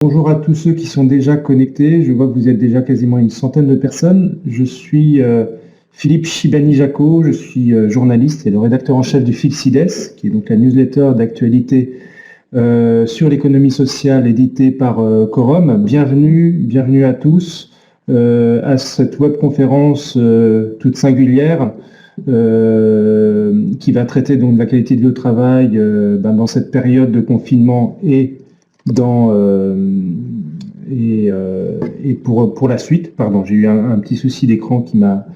Bonjour à tous ceux qui sont déjà connectés. Je vois que vous êtes déjà quasiment une centaine de personnes. Je suis Philippe Chibani-Jacot, je suis journaliste et le rédacteur en chef du FILCIDES, qui est donc la newsletter d'actualité sur l'économie sociale éditée par Quorum. Bienvenue à tous à cette webconférence toute singulière qui va traiter donc de la qualité de vie au travail dans cette période de confinement et pour la suite. Pardon, j'ai eu un petit souci d'écran qui m'a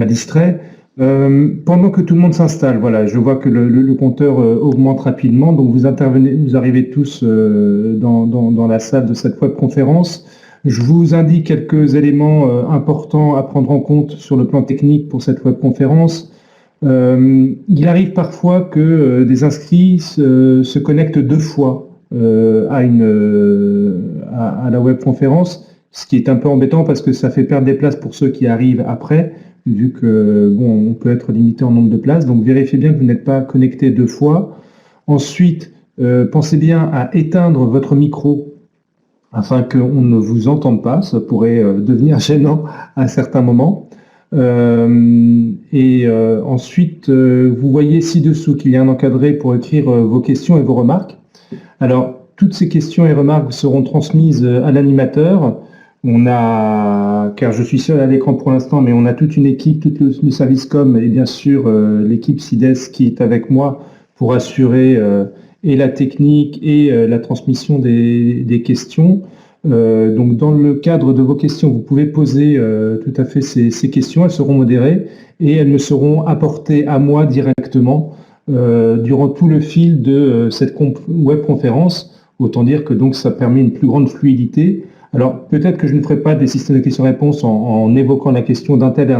distrait. Pendant que tout le monde s'installe, voilà, je vois que le compteur augmente rapidement, donc vous arrivez tous dans la salle de cette webconférence. Je vous indique quelques éléments importants à prendre en compte sur le plan technique pour cette webconférence. Il arrive parfois que des inscrits se connectent deux fois à la webconférence, ce qui est un peu embêtant parce que ça fait perdre des places pour ceux qui arrivent après, vu que on peut être limité en nombre de places. Donc vérifiez bien que vous n'êtes pas connecté deux fois. Ensuite, pensez bien à éteindre votre micro afin qu'on ne vous entende pas. Ça pourrait devenir gênant à certains moments. Ensuite, vous voyez ci-dessous qu'il y a un encadré pour écrire vos questions et vos remarques. Alors, toutes ces questions et remarques seront transmises à l'animateur. Car je suis seul à l'écran pour l'instant, mais on a toute une équipe, tout le service com et bien sûr l'équipe CIDES qui est avec moi pour assurer et la technique et la transmission des questions. Donc dans le cadre de vos questions, vous pouvez poser tout à fait ces questions, elles seront modérées et elles me seront apportées à moi directement durant tout le fil de cette webconférence. Autant dire que donc ça permet une plus grande fluidité. Alors peut-être que je ne ferai pas des systèmes de questions-réponses en évoquant la question d'un tel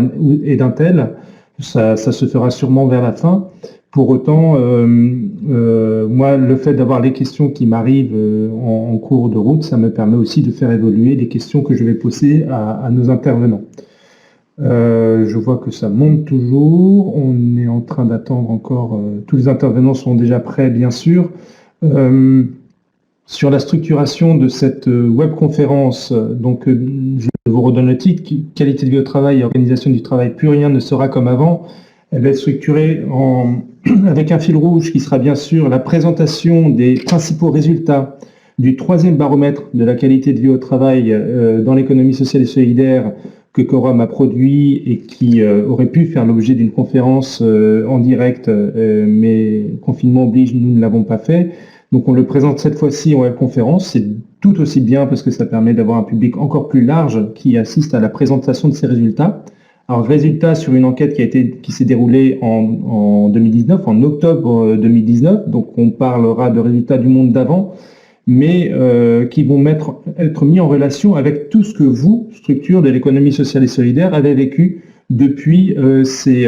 et d'un tel. Ça se fera sûrement vers la fin. Pour autant, moi, le fait d'avoir les questions qui m'arrivent en cours de route, ça me permet aussi de faire évoluer les questions que je vais poser à nos intervenants. Je vois que ça monte toujours. On est en train d'attendre encore. Tous les intervenants sont déjà prêts, bien sûr. Sur la structuration de cette webconférence, donc je vous redonne le titre, qualité de vie au travail et organisation du travail, plus rien ne sera comme avant. Elle va être structurée avec un fil rouge qui sera bien sûr la présentation des principaux résultats du 3e baromètre de la qualité de vie au travail dans l'économie sociale et solidaire que Quorum a produit et qui aurait pu faire l'objet d'une conférence en direct, mais confinement oblige, nous ne l'avons pas fait. Donc on le présente cette fois-ci en webconférence. C'est tout aussi bien parce que ça permet d'avoir un public encore plus large qui assiste à la présentation de ces résultats. Alors résultats sur une enquête qui s'est déroulée en 2019, en octobre 2019. Donc on parlera de résultats du monde d'avant, mais qui vont être mis en relation avec tout ce que vous, structure de l'économie sociale et solidaire, avez vécu depuis ces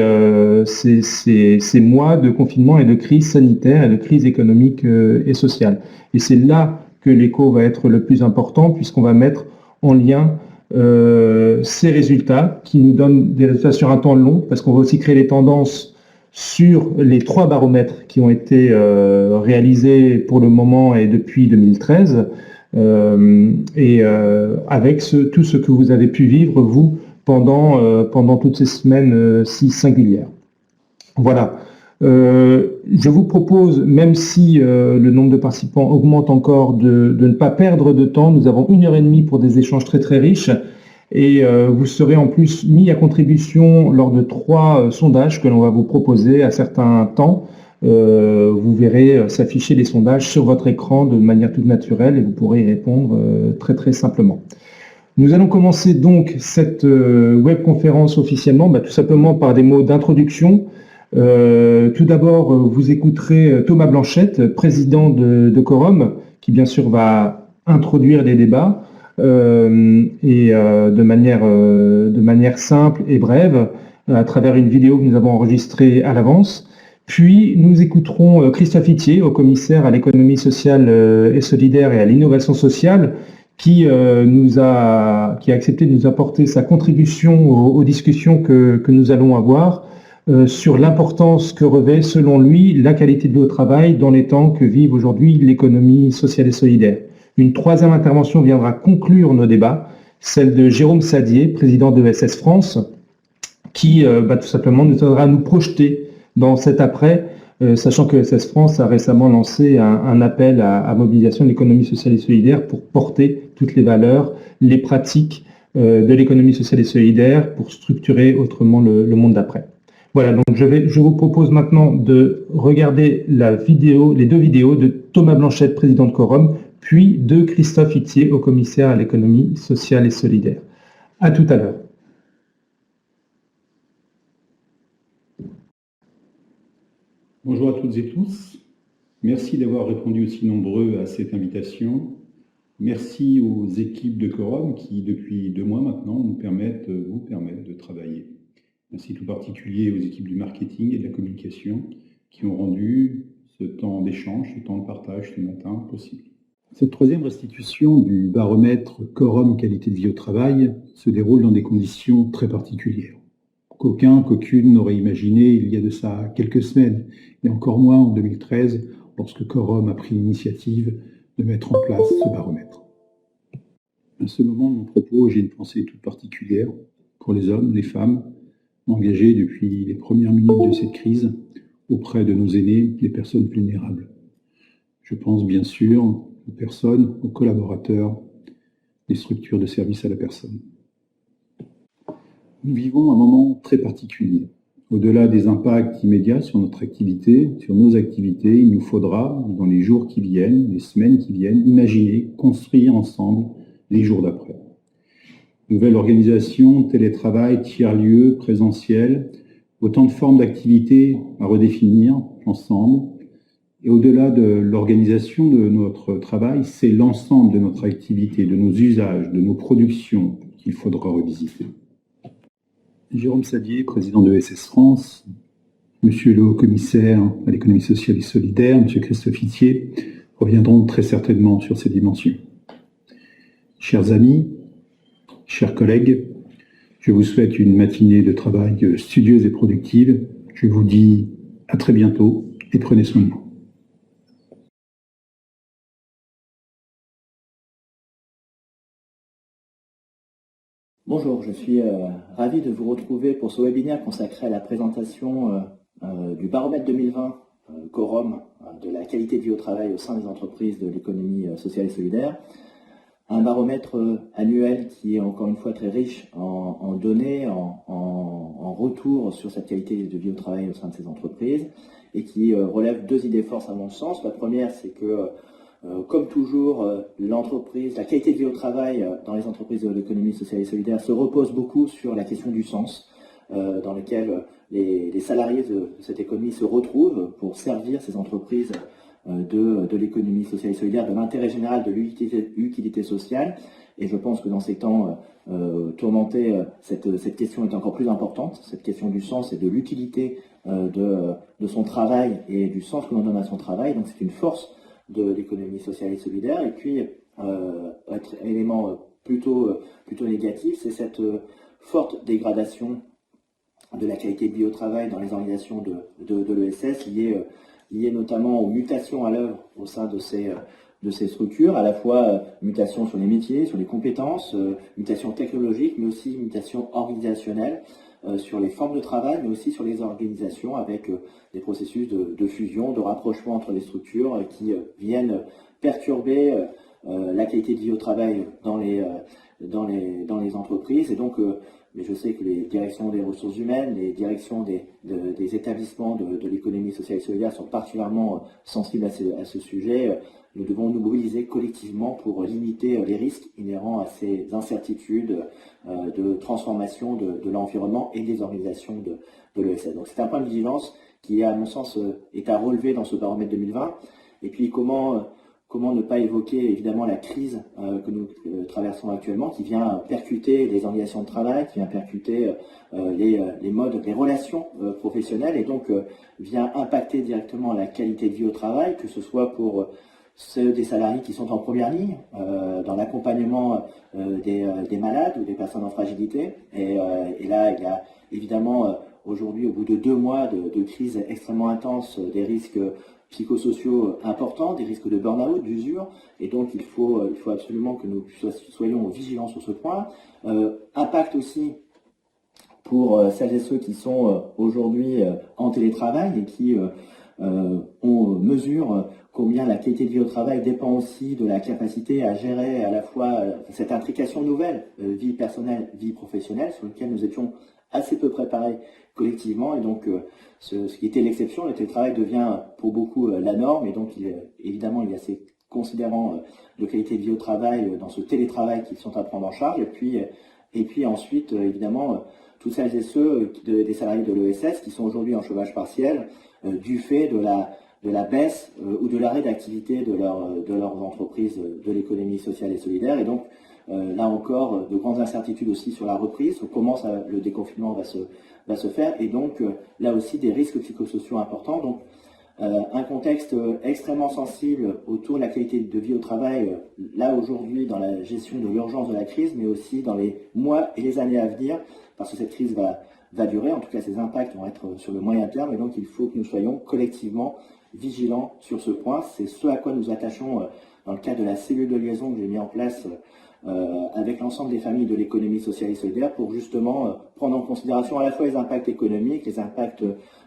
mois de confinement et de crise sanitaire et de crise économique et sociale. Et c'est là que l'écho va être le plus important, puisqu'on va mettre en lien ces résultats qui nous donnent des résultats sur un temps long, parce qu'on va aussi créer les tendances sur les 3 baromètres qui ont été réalisés pour le moment et depuis 2013, avec tout ce que vous avez pu vivre, vous, pendant toutes ces semaines si singulières. Voilà. Je vous propose, même si le nombre de participants augmente encore, de ne pas perdre de temps. Nous avons 1h30 pour des échanges très très riches et vous serez en plus mis à contribution lors de 3 sondages que l'on va vous proposer à certains temps. Vous verrez s'afficher les sondages sur votre écran de manière toute naturelle et vous pourrez y répondre très très simplement. Nous allons commencer donc cette webconférence officiellement, tout simplement par des mots d'introduction. Tout d'abord, vous écouterez Thomas Blanchette, président de Quorum, qui bien sûr va introduire les débats de manière simple et brève à travers une vidéo que nous avons enregistrée à l'avance. Puis nous écouterons Christophe Itier, haut commissaire à l'économie sociale et solidaire et à l'innovation sociale, qui a accepté de nous apporter sa contribution aux discussions que nous allons avoir sur l'importance que revêt, selon lui, la qualité de vie au travail dans les temps que vive aujourd'hui l'économie sociale et solidaire. Une troisième intervention viendra conclure nos débats, celle de Jérôme Sadier, président de ESS France, qui tout simplement nous aidera à nous projeter dans cet après, sachant que ESS France a récemment lancé un appel à mobilisation de l'économie sociale et solidaire pour porter toutes les valeurs, les pratiques de l'économie sociale et solidaire pour structurer autrement le monde d'après. Voilà, donc je vous propose maintenant de regarder les deux vidéos de Thomas Blanchette, président de Quorum, puis de Christophe Itier, haut commissaire à l'économie sociale et solidaire. À tout à l'heure. Bonjour à toutes et tous. Merci d'avoir répondu aussi nombreux à cette invitation. Merci aux équipes de Quorum qui, depuis 2 mois maintenant, vous permettent de travailler. Merci tout particulier aux équipes du marketing et de la communication qui ont rendu ce temps d'échange, ce temps de partage ce matin possible. Cette troisième restitution du baromètre Quorum qualité de vie au travail se déroule dans des conditions très particulières. Qu'aucune n'aurait imaginé il y a de ça quelques semaines, et encore moins en 2013, lorsque Quorum a pris l'initiative de mettre en place ce baromètre. À ce moment de mon propos, j'ai une pensée toute particulière pour les hommes, les femmes, engagés depuis les premières minutes de cette crise auprès de nos aînés, les personnes vulnérables. Je pense bien sûr aux personnes, aux collaborateurs des structures de service à la personne. Nous vivons un moment très particulier. Au-delà des impacts immédiats sur notre activité, sur nos activités, il nous faudra, dans les jours qui viennent, les semaines qui viennent, imaginer, construire ensemble les jours d'après. Nouvelle organisation, télétravail, tiers-lieu, présentiel, autant de formes d'activités à redéfinir ensemble. Et au-delà de l'organisation de notre travail, c'est l'ensemble de notre activité, de nos usages, de nos productions qu'il faudra revisiter. Jérôme Sadier, président de ESS France, Monsieur le haut-commissaire à l'économie sociale et solidaire, Monsieur Christophe Itier, reviendront très certainement sur ces dimensions. Chers amis, chers collègues, je vous souhaite une matinée de travail studieuse et productive. Je vous dis à très bientôt et prenez soin de vous. Bonjour, je suis ravi de vous retrouver pour ce webinaire consacré à la présentation du baromètre 2020 Quorum de la qualité de vie au travail au sein des entreprises de l'économie sociale et solidaire. Un baromètre annuel qui est encore une fois très riche en données, en retour sur cette qualité de vie au travail au sein de ces entreprises et qui relève 2 idées forces à mon sens. La première, c'est que comme toujours, la qualité de vie au travail dans les entreprises de l'économie sociale et solidaire se repose beaucoup sur la question du sens, dans lequel les salariés de cette économie se retrouvent pour servir ces entreprises de l'économie sociale et solidaire, de l'intérêt général, de l'utilité sociale. Et je pense que dans ces temps tourmentés, cette question est encore plus importante, cette question du sens et de l'utilité de son travail et du sens que l'on donne à son travail. Donc c'est une force de l'économie sociale et solidaire. Et puis, autre élément plutôt négatif, c'est cette forte dégradation de la qualité de vie au travail dans les organisations de l'ESS, liée notamment aux mutations à l'œuvre au sein de ces structures, à la fois mutations sur les métiers, sur les compétences, mutations technologiques, mais aussi mutations organisationnelles, sur les formes de travail, mais aussi sur les organisations, avec des processus de fusion, de rapprochement entre les structures qui viennent perturber la qualité de vie au travail dans les entreprises. Et donc, mais je sais que les directions des ressources humaines, les directions des établissements de l'économie sociale et solidaire sont particulièrement sensibles à ce sujet. Nous devons nous mobiliser collectivement pour limiter les risques inhérents à ces incertitudes de transformation de l'environnement et des organisations de l'ESS. Donc c'est un point de vigilance qui, à mon sens, est à relever dans ce baromètre 2020. Et puis comment ne pas évoquer évidemment la crise que nous traversons actuellement, qui vient percuter les organisations de travail, qui vient percuter les modes, les relations professionnelles, et donc vient impacter directement la qualité de vie au travail, que ce soit pour ceux des salariés qui sont en première ligne, dans l'accompagnement des malades ou des personnes en fragilité. Et là, il y a évidemment aujourd'hui, au bout de 2 mois de crise extrêmement intense, des risques psychosociaux importants, des risques de burn-out, d'usure, et donc il faut absolument que nous soyons vigilants sur ce point. Impact aussi pour celles et ceux qui sont aujourd'hui en télétravail et qui on mesure combien la qualité de vie au travail dépend aussi de la capacité à gérer à la fois cette intrication nouvelle, vie personnelle, vie professionnelle, sur laquelle nous étions assez peu préparés collectivement, et donc ce qui était l'exception, le télétravail devient pour beaucoup la norme, et donc évidemment il y a ces considérants de qualité de vie au travail dans ce télétravail qui sont à prendre en charge, et puis ensuite évidemment toutes celles et ceux des salariés de l'ESS qui sont aujourd'hui en chômage partiel du fait de la baisse ou de l'arrêt d'activité de leurs entreprises de l'économie sociale et solidaire, et donc là encore, de grandes incertitudes aussi sur la reprise, sur comment le déconfinement va se faire, et donc là aussi des risques psychosociaux importants. Donc un contexte extrêmement sensible autour de la qualité de vie au travail, là aujourd'hui dans la gestion de l'urgence de la crise, mais aussi dans les mois et les années à venir, parce que cette crise va durer, en tout cas ses impacts vont être sur le moyen terme, et donc il faut que nous soyons collectivement vigilants sur ce point. C'est ce à quoi nous attachons dans le cadre de la cellule de liaison que j'ai mis en place avec l'ensemble des familles de l'économie sociale et solidaire, pour justement prendre en considération à la fois les impacts économiques, les impacts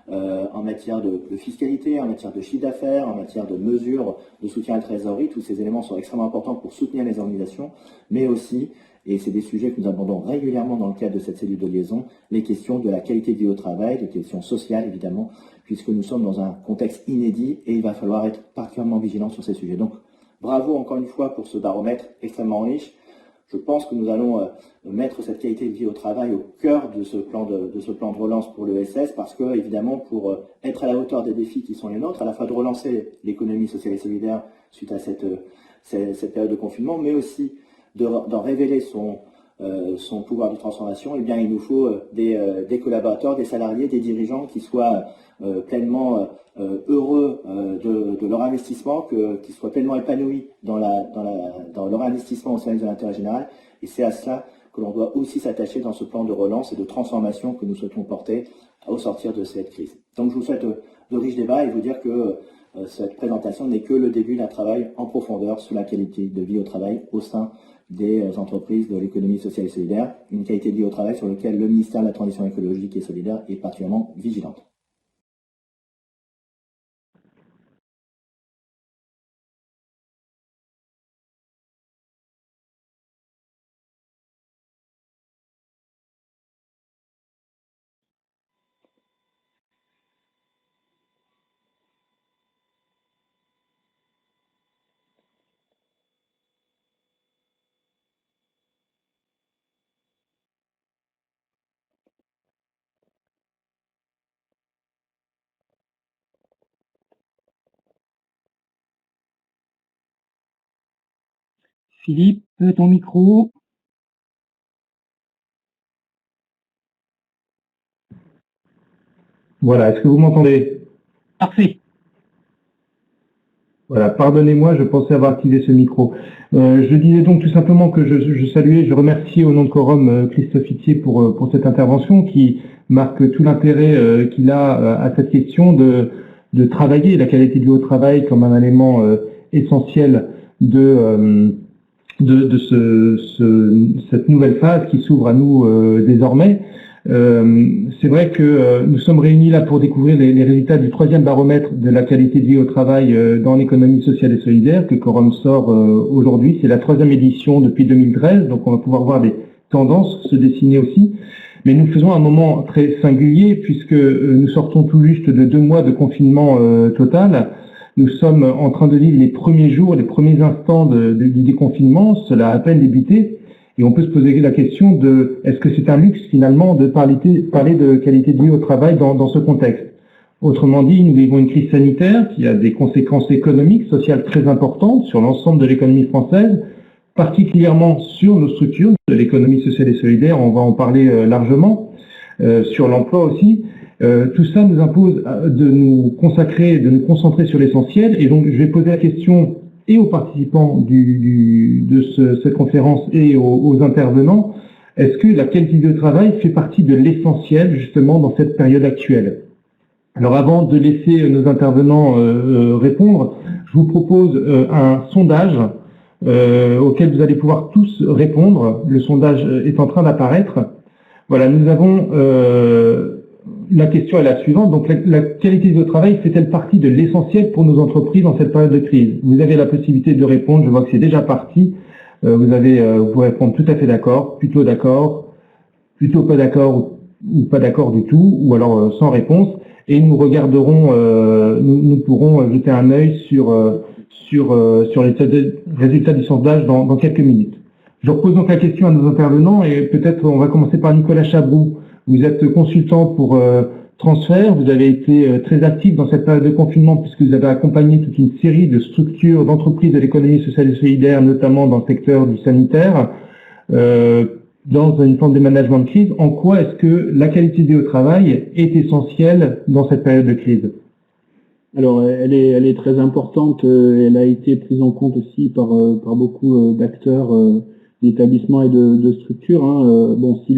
en matière de fiscalité, en matière de chiffre d'affaires, en matière de mesures de soutien à la trésorerie. Tous ces éléments sont extrêmement importants pour soutenir les organisations, mais aussi, et c'est des sujets que nous abordons régulièrement dans le cadre de cette cellule de liaison, les questions de la qualité de vie au travail, les questions sociales évidemment, puisque nous sommes dans un contexte inédit et il va falloir être particulièrement vigilant sur ces sujets. Donc bravo encore une fois pour ce baromètre extrêmement riche. Je pense que nous allons mettre cette qualité de vie au travail au cœur de ce plan de relance pour l'ESS, parce que, évidemment, pour être à la hauteur des défis qui sont les nôtres, à la fois de relancer l'économie sociale et solidaire suite à cette période de confinement, mais aussi d'en révéler son pouvoir de transformation, eh bien, il nous faut des collaborateurs, des salariés, des dirigeants qui soient pleinement heureux de leur investissement, qu'ils soient pleinement épanouis dans leur investissement au service de l'intérêt général. Et c'est à cela que l'on doit aussi s'attacher dans ce plan de relance et de transformation que nous souhaitons porter au sortir de cette crise. Donc je vous souhaite de riches débats et vous dire que cette présentation n'est que le début d'un travail en profondeur sur la qualité de vie au travail au sein des entreprises de l'économie sociale et solidaire, une qualité de vie au travail sur laquelle le ministère de la Transition écologique et solidaire est particulièrement vigilante. Philippe, ton micro. Voilà, est-ce que vous m'entendez? Parfait. Voilà, pardonnez-moi, je pensais avoir activé ce micro. Je disais donc tout simplement que je saluais, je remerciais au nom de Quorum Christophe Itier pour cette intervention qui marque tout l'intérêt qu'il a à cette question de travailler la qualité de vie au travail comme un élément essentiel de cette nouvelle phase qui s'ouvre à nous désormais. C'est vrai que nous sommes réunis là pour découvrir les résultats du 3e baromètre de la qualité de vie au travail dans l'économie sociale et solidaire que Quorum sort aujourd'hui. C'est la 3e édition depuis 2013, donc on va pouvoir voir des tendances se dessiner aussi. Mais nous faisons un moment très singulier puisque nous sortons tout juste de 2 mois de confinement total. Nous sommes en train de vivre les premiers jours, les premiers instants du déconfinement. Cela a à peine débuté. Et on peut se poser la question de est-ce que c'est un luxe finalement de parler de qualité de vie au travail dans ce contexte. Autrement dit, nous vivons une crise sanitaire qui a des conséquences économiques, sociales très importantes sur l'ensemble de l'économie française, particulièrement sur nos structures de l'économie sociale et solidaire, on va en parler largement, sur l'emploi aussi. Tout ça nous impose de nous consacrer, de nous concentrer sur l'essentiel. Et donc, je vais poser la question et aux participants de cette conférence et aux intervenants. Est-ce que la qualité de travail fait partie de l'essentiel justement dans cette période actuelle? Alors avant de laisser nos intervenants répondre, je vous propose un sondage auquel vous allez pouvoir tous répondre. Le sondage est en train d'apparaître. Voilà, nous avons la question est la suivante. Donc la qualité de travail fait-elle partie de l'essentiel pour nos entreprises dans cette période de crise? Vous avez la possibilité de répondre. Je vois que c'est déjà parti. Vous pouvez répondre tout à fait d'accord, plutôt pas d'accord ou pas d'accord du tout, ou alors sans réponse. Et nous regarderons, nous pourrons jeter un œil sur les résultats du sondage dans quelques minutes. Je repose donc la question à nos intervenants et peut-être on va commencer par Nicolas Chabroux. Vous êtes consultant pour Transfert, vous avez été très actif dans cette période de confinement puisque vous avez accompagné toute une série de structures, d'entreprises de l'économie sociale et solidaire, notamment dans le secteur du sanitaire, dans une forme de management de crise. En quoi est-ce que la qualité de vie au travail est essentielle dans cette période de crise? Alors, elle est très importante. Elle a été prise en compte aussi par beaucoup d'acteurs, d'établissements et de structures. Bon, si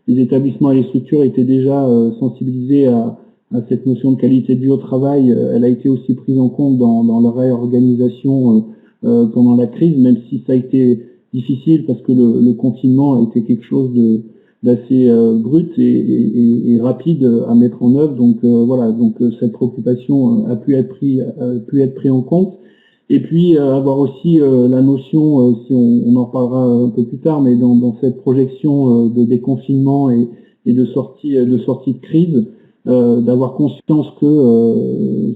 les établissements et les structures étaient déjà sensibilisés à cette notion de qualité de vie au travail, elle a été aussi prise en compte dans la réorganisation pendant la crise, même si ça a été difficile parce que le confinement a été quelque chose d'assez brut et rapide à mettre en œuvre. Donc voilà, donc cette préoccupation a pu être pris en compte. Et puis avoir aussi la notion, si on en reparlera un peu plus tard, mais dans cette projection de déconfinement et de sortie de crise, d'avoir conscience que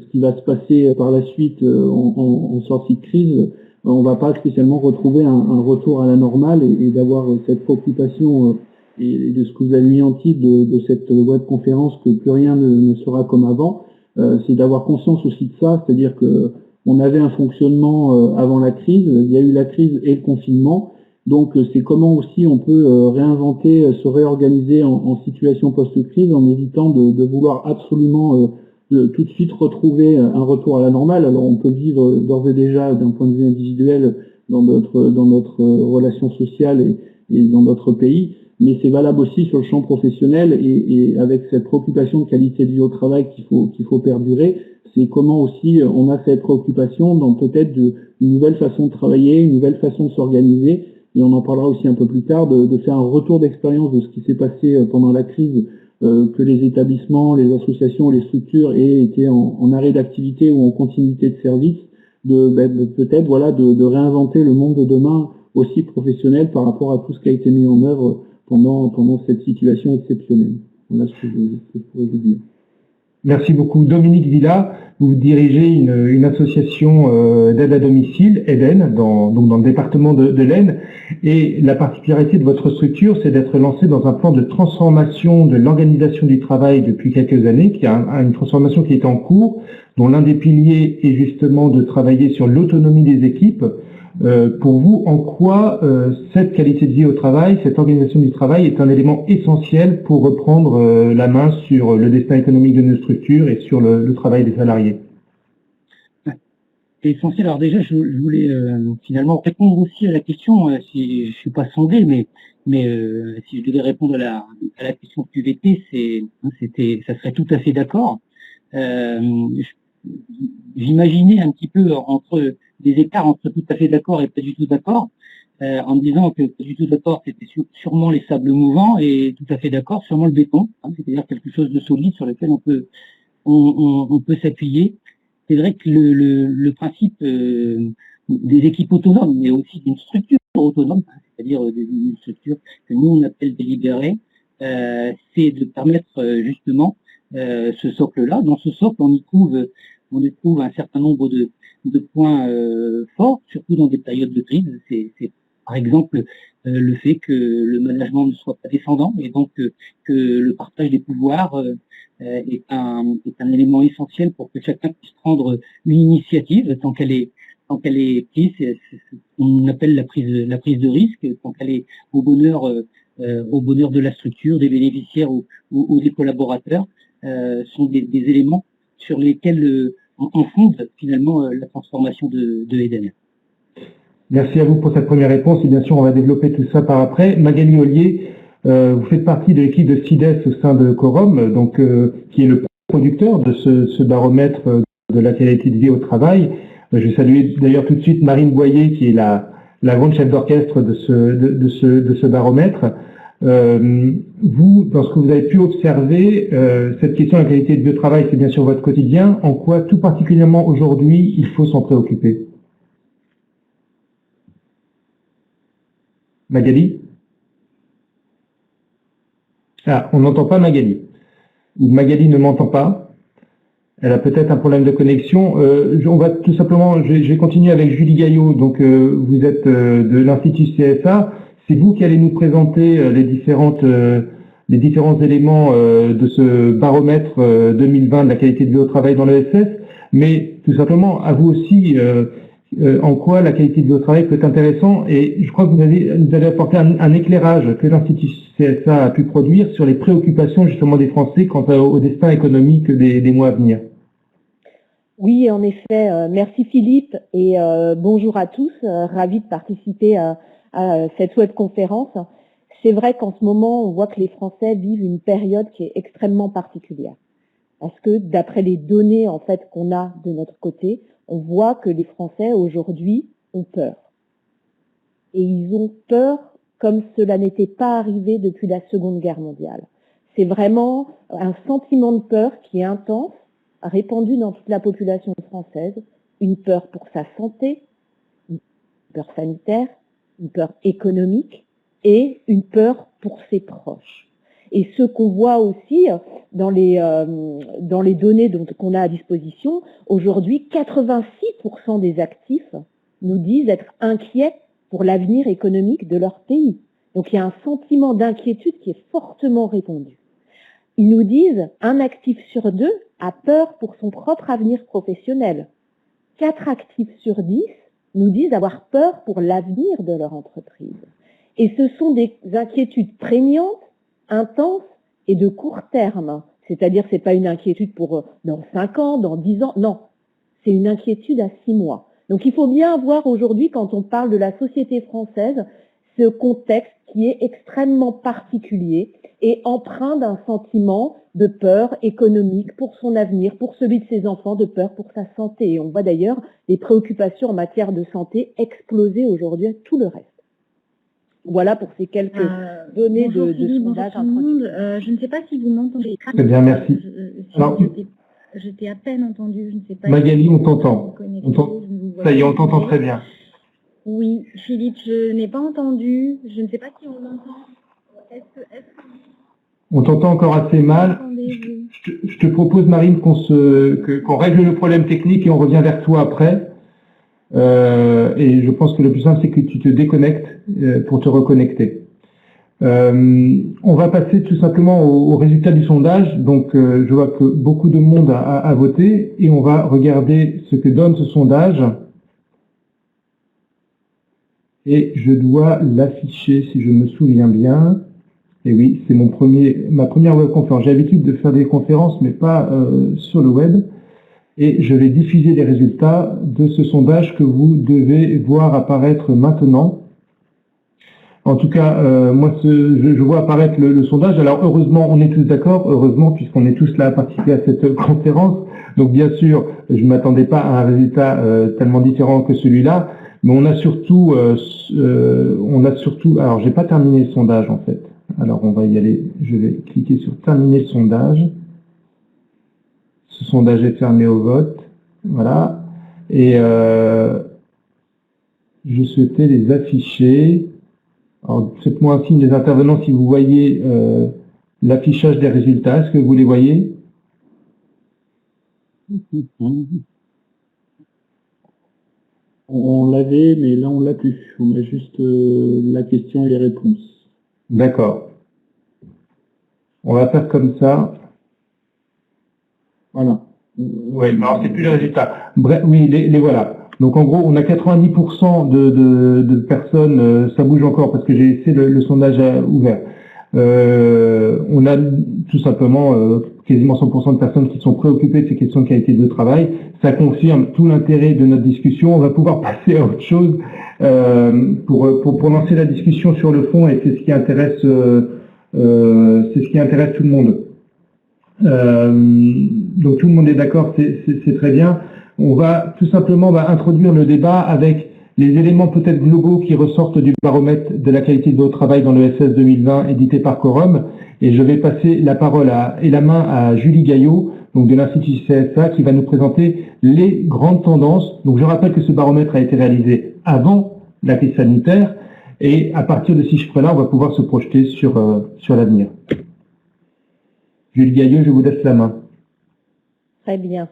ce qui va se passer par la suite en sortie de crise, on ne va pas spécialement retrouver un retour à la normale et d'avoir cette préoccupation et de ce que vous avez mis en titre de cette web conférence que plus rien ne sera comme avant, c'est d'avoir conscience aussi de ça, c'est-à-dire que on avait un fonctionnement avant la crise, il y a eu la crise et le confinement, donc c'est comment aussi on peut réinventer, se réorganiser en situation post-crise en évitant de vouloir absolument tout de suite retrouver un retour à la normale. Alors on peut vivre d'ores et déjà d'un point de vue individuel dans notre relation sociale et dans notre pays, mais c'est valable aussi sur le champ professionnel et avec cette préoccupation de qualité de vie au travail qu'il faut perdurer. C'est comment aussi on a cette préoccupation dans peut-être une nouvelle façon de travailler, une nouvelle façon de s'organiser, et on en parlera aussi un peu plus tard, de faire un retour d'expérience de ce qui s'est passé pendant la crise, que les établissements, les associations, les structures aient été en arrêt d'activité ou en continuité de service, peut-être voilà, de réinventer le monde de demain aussi professionnel par rapport à tout ce qui a été mis en œuvre pendant cette situation exceptionnelle. Voilà ce que je pourrais vous dire. Merci beaucoup. Dominique Villa, vous dirigez une association d'aide à domicile, EDEN, donc dans le département de l'Aisne. Et la particularité de votre structure, c'est d'être lancée dans un plan de transformation de l'organisation du travail depuis quelques années, qui a une transformation qui est en cours, dont l'un des piliers est justement de travailler sur l'autonomie des équipes. Pour vous, en quoi cette qualité de vie au travail, cette organisation du travail est un élément essentiel pour reprendre la main sur le destin économique de nos structures et sur le travail des salariés? C'est essentiel. Alors déjà, je voulais finalement répondre aussi à la question, si je suis pas sondé, mais si je devais répondre à la question QVT, ça serait tout à fait d'accord. J'imaginais un petit peu des écarts entre tout à fait d'accord et pas du tout d'accord, en me disant que pas du tout d'accord, c'était sûrement les sables mouvants, et tout à fait d'accord, sûrement le béton, c'est-à-dire quelque chose de solide sur lequel on peut s'appuyer. C'est vrai que le principe des équipes autonomes, mais aussi d'une structure autonome, c'est-à-dire d'une structure que nous on appelle délibérée, c'est de permettre justement ce socle-là. Dans ce socle, on y trouve un certain nombre de points forts, surtout dans des périodes de crise. C'est par exemple le fait que le management ne soit pas descendant, et donc que le partage des pouvoirs est un élément essentiel pour que chacun puisse prendre une initiative tant qu'elle est prise. C'est ce qu'on appelle la prise de risque, tant qu'elle est au bonheur de la structure, des bénéficiaires ou des collaborateurs, sont des éléments sur lesquels on fonde finalement la transformation de EDEN. Merci à vous pour cette première réponse et bien sûr on va développer tout ça par après. Magali Ollier, Vous faites partie de l'équipe de CIDES au sein de Quorum, donc, qui est le producteur de ce baromètre de la qualité de vie au travail. Je vais saluer d'ailleurs tout de suite Marine Boyer, qui est la grande chef d'orchestre de ce baromètre. Vous, dans ce que vous avez pu observer, cette question de la qualité de vie au travail, c'est bien sûr votre quotidien. En quoi, tout particulièrement aujourd'hui, il faut s'en préoccuper? Magali? Ah, on n'entend pas Magali. Ou Magali ne m'entend pas. Elle a peut-être un problème de connexion. On va tout simplement, je vais continuer avec Julie Gaillot. Donc, vous êtes de l'Institut CSA. C'est vous qui allez nous présenter les différents éléments de ce baromètre 2020 de la qualité de vie au travail dans l'ESS. Mais tout simplement, à vous aussi, en quoi la qualité de vie au travail peut être intéressant. Et je crois que vous allez apporter un éclairage que l'Institut CSA a pu produire sur les préoccupations justement des Français quant au destin économique des mois à venir. Oui, en effet. Merci Philippe et bonjour à tous. Ravi de participer à cette webconférence. C'est vrai qu'en ce moment, on voit que les Français vivent une période qui est extrêmement particulière. Parce que d'après les données en fait qu'on a de notre côté, on voit que les Français aujourd'hui ont peur. Et ils ont peur comme cela n'était pas arrivé depuis la Seconde Guerre mondiale. C'est vraiment un sentiment de peur qui est intense, répandu dans toute la population française, une peur pour sa santé, une peur sanitaire, une peur économique et une peur pour ses proches. Et ce qu'on voit aussi dans les données qu'on a à disposition, aujourd'hui, 86% des actifs nous disent être inquiets pour l'avenir économique de leur pays. Donc il y a un sentiment d'inquiétude qui est fortement répandu. Ils nous disent un actif sur 2 a peur pour son propre avenir professionnel. 4 actifs sur 10 nous disent avoir peur pour l'avenir de leur entreprise. Et ce sont des inquiétudes prégnantes, intenses et de court terme. C'est-à-dire c'est pas une inquiétude pour dans 5 ans, dans 10 ans, non. C'est une inquiétude à 6 mois. Donc il faut bien voir aujourd'hui, quand on parle de la société française, ce contexte qui est extrêmement particulier et empreint d'un sentiment de peur économique pour son avenir, pour celui de ses enfants, de peur pour sa santé. Et on voit d'ailleurs les préoccupations en matière de santé exploser aujourd'hui à tout le reste. Voilà pour ces quelques données de sondage. Je ne sais pas si vous m'entendez. Très bien, merci. Je t'ai à peine entendu, je ne sais pas. Magali, on t'entend. Ça y est, on t'entend très bien. Oui, Philippe, je n'ai pas entendu. Je ne sais pas si on m'entend. On t'entend encore assez mal. Je te propose, Marine, qu'on règle le problème technique et on revient vers toi après. Et je pense que le plus simple, c'est que tu te déconnectes pour te reconnecter. On va passer tout simplement au résultat du sondage. Donc, je vois que beaucoup de monde a voté et on va regarder ce que donne ce sondage. Et je dois l'afficher si je me souviens bien. Et oui, c'est ma première webconférence. J'ai l'habitude de faire des conférences, mais pas sur le web. Et je vais diffuser les résultats de ce sondage que vous devez voir apparaître maintenant. En tout cas, moi, je vois apparaître le sondage. Alors, heureusement, on est tous d'accord, heureusement, puisqu'on est tous là à participer à cette conférence. Donc, bien sûr, je ne m'attendais pas à un résultat tellement différent que celui-là. Mais on a surtout, alors, j'ai pas terminé le sondage, en fait. Alors, on va y aller. Je vais cliquer sur terminer le sondage. Ce sondage est fermé au vote. Voilà. Et je souhaitais les afficher. Alors, faites-moi un signe, les intervenants, si vous voyez l'affichage des résultats. Est-ce que vous les voyez? On l'avait, mais là, on l'a plus. On a juste la question et les réponses. D'accord. On va faire comme ça. Voilà. Oui, alors c'est plus les résultats. Bref, oui, les voilà. Donc en gros, on a 90% de personnes, ça bouge encore parce que j'ai laissé le sondage ouvert. On a tout simplement quasiment 100% de personnes qui sont préoccupées de ces questions de qualité de travail. Ça confirme tout l'intérêt de notre discussion. On va pouvoir passer à autre chose pour lancer la discussion sur le fond, et c'est ce qui intéresse C'est ce qui intéresse tout le monde. Donc tout le monde est d'accord, c'est très bien. On va tout simplement introduire le débat avec les éléments peut-être globaux qui ressortent du baromètre de la qualité de vie au travail dans l'ESS 2020 édité par Quorum. Et je vais passer la parole et la main à Julie Gaillot, donc de l'Institut CSA, qui va nous présenter les grandes tendances. Donc je rappelle que ce baromètre a été réalisé avant la crise sanitaire et à partir de ces chiffres-là, on va pouvoir se projeter sur l'avenir. Julie Gaillot, je vous laisse la main. Très bien.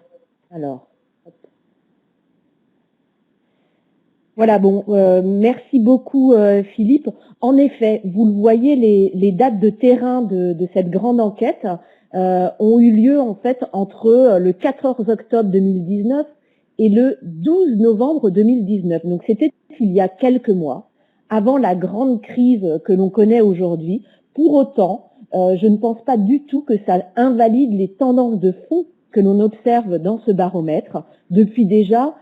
Alors. Voilà, bon, merci beaucoup Philippe. En effet, vous le voyez, les dates de terrain de cette grande enquête ont eu lieu en fait entre le 14 octobre 2019 et le 12 novembre 2019. Donc c'était il y a quelques mois, avant la grande crise que l'on connaît aujourd'hui. Pour autant, je ne pense pas du tout que ça invalide les tendances de fond que l'on observe dans ce baromètre depuis déjà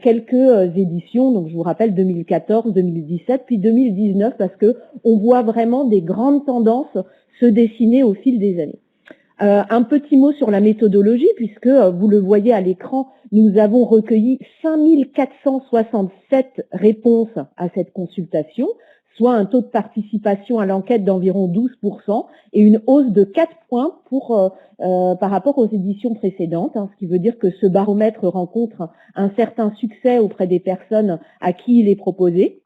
quelques éditions, donc je vous rappelle 2014, 2017, puis 2019, parce que on voit vraiment des grandes tendances se dessiner au fil des années. Un petit mot sur la méthodologie, puisque vous le voyez à l'écran, nous avons recueilli 5467 réponses à cette consultation, soit un taux de participation à l'enquête d'environ 12% et une hausse de 4 points par rapport aux éditions précédentes, ce qui veut dire que ce baromètre rencontre un certain succès auprès des personnes à qui il est proposé.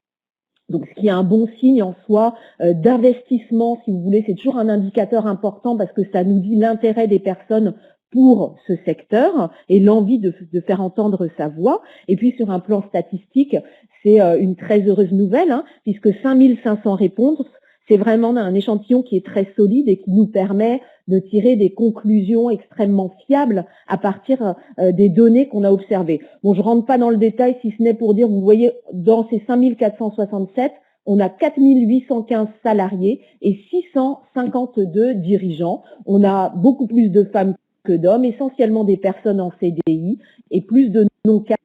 Donc, ce qui est un bon signe en soi d'investissement, si vous voulez, c'est toujours un indicateur important parce que ça nous dit l'intérêt des personnes pour ce secteur et l'envie de faire entendre sa voix. Et puis, sur un plan statistique, c'est une très heureuse nouvelle, puisque 5500 réponses, c'est vraiment un échantillon qui est très solide et qui nous permet de tirer des conclusions extrêmement fiables à partir des données qu'on a observées. Bon, je rentre pas dans le détail, si ce n'est pour dire, vous voyez, dans ces 5467, on a 4815 salariés et 652 dirigeants. On a beaucoup plus de femmes que d'hommes, essentiellement des personnes en CDI et plus de non-cadres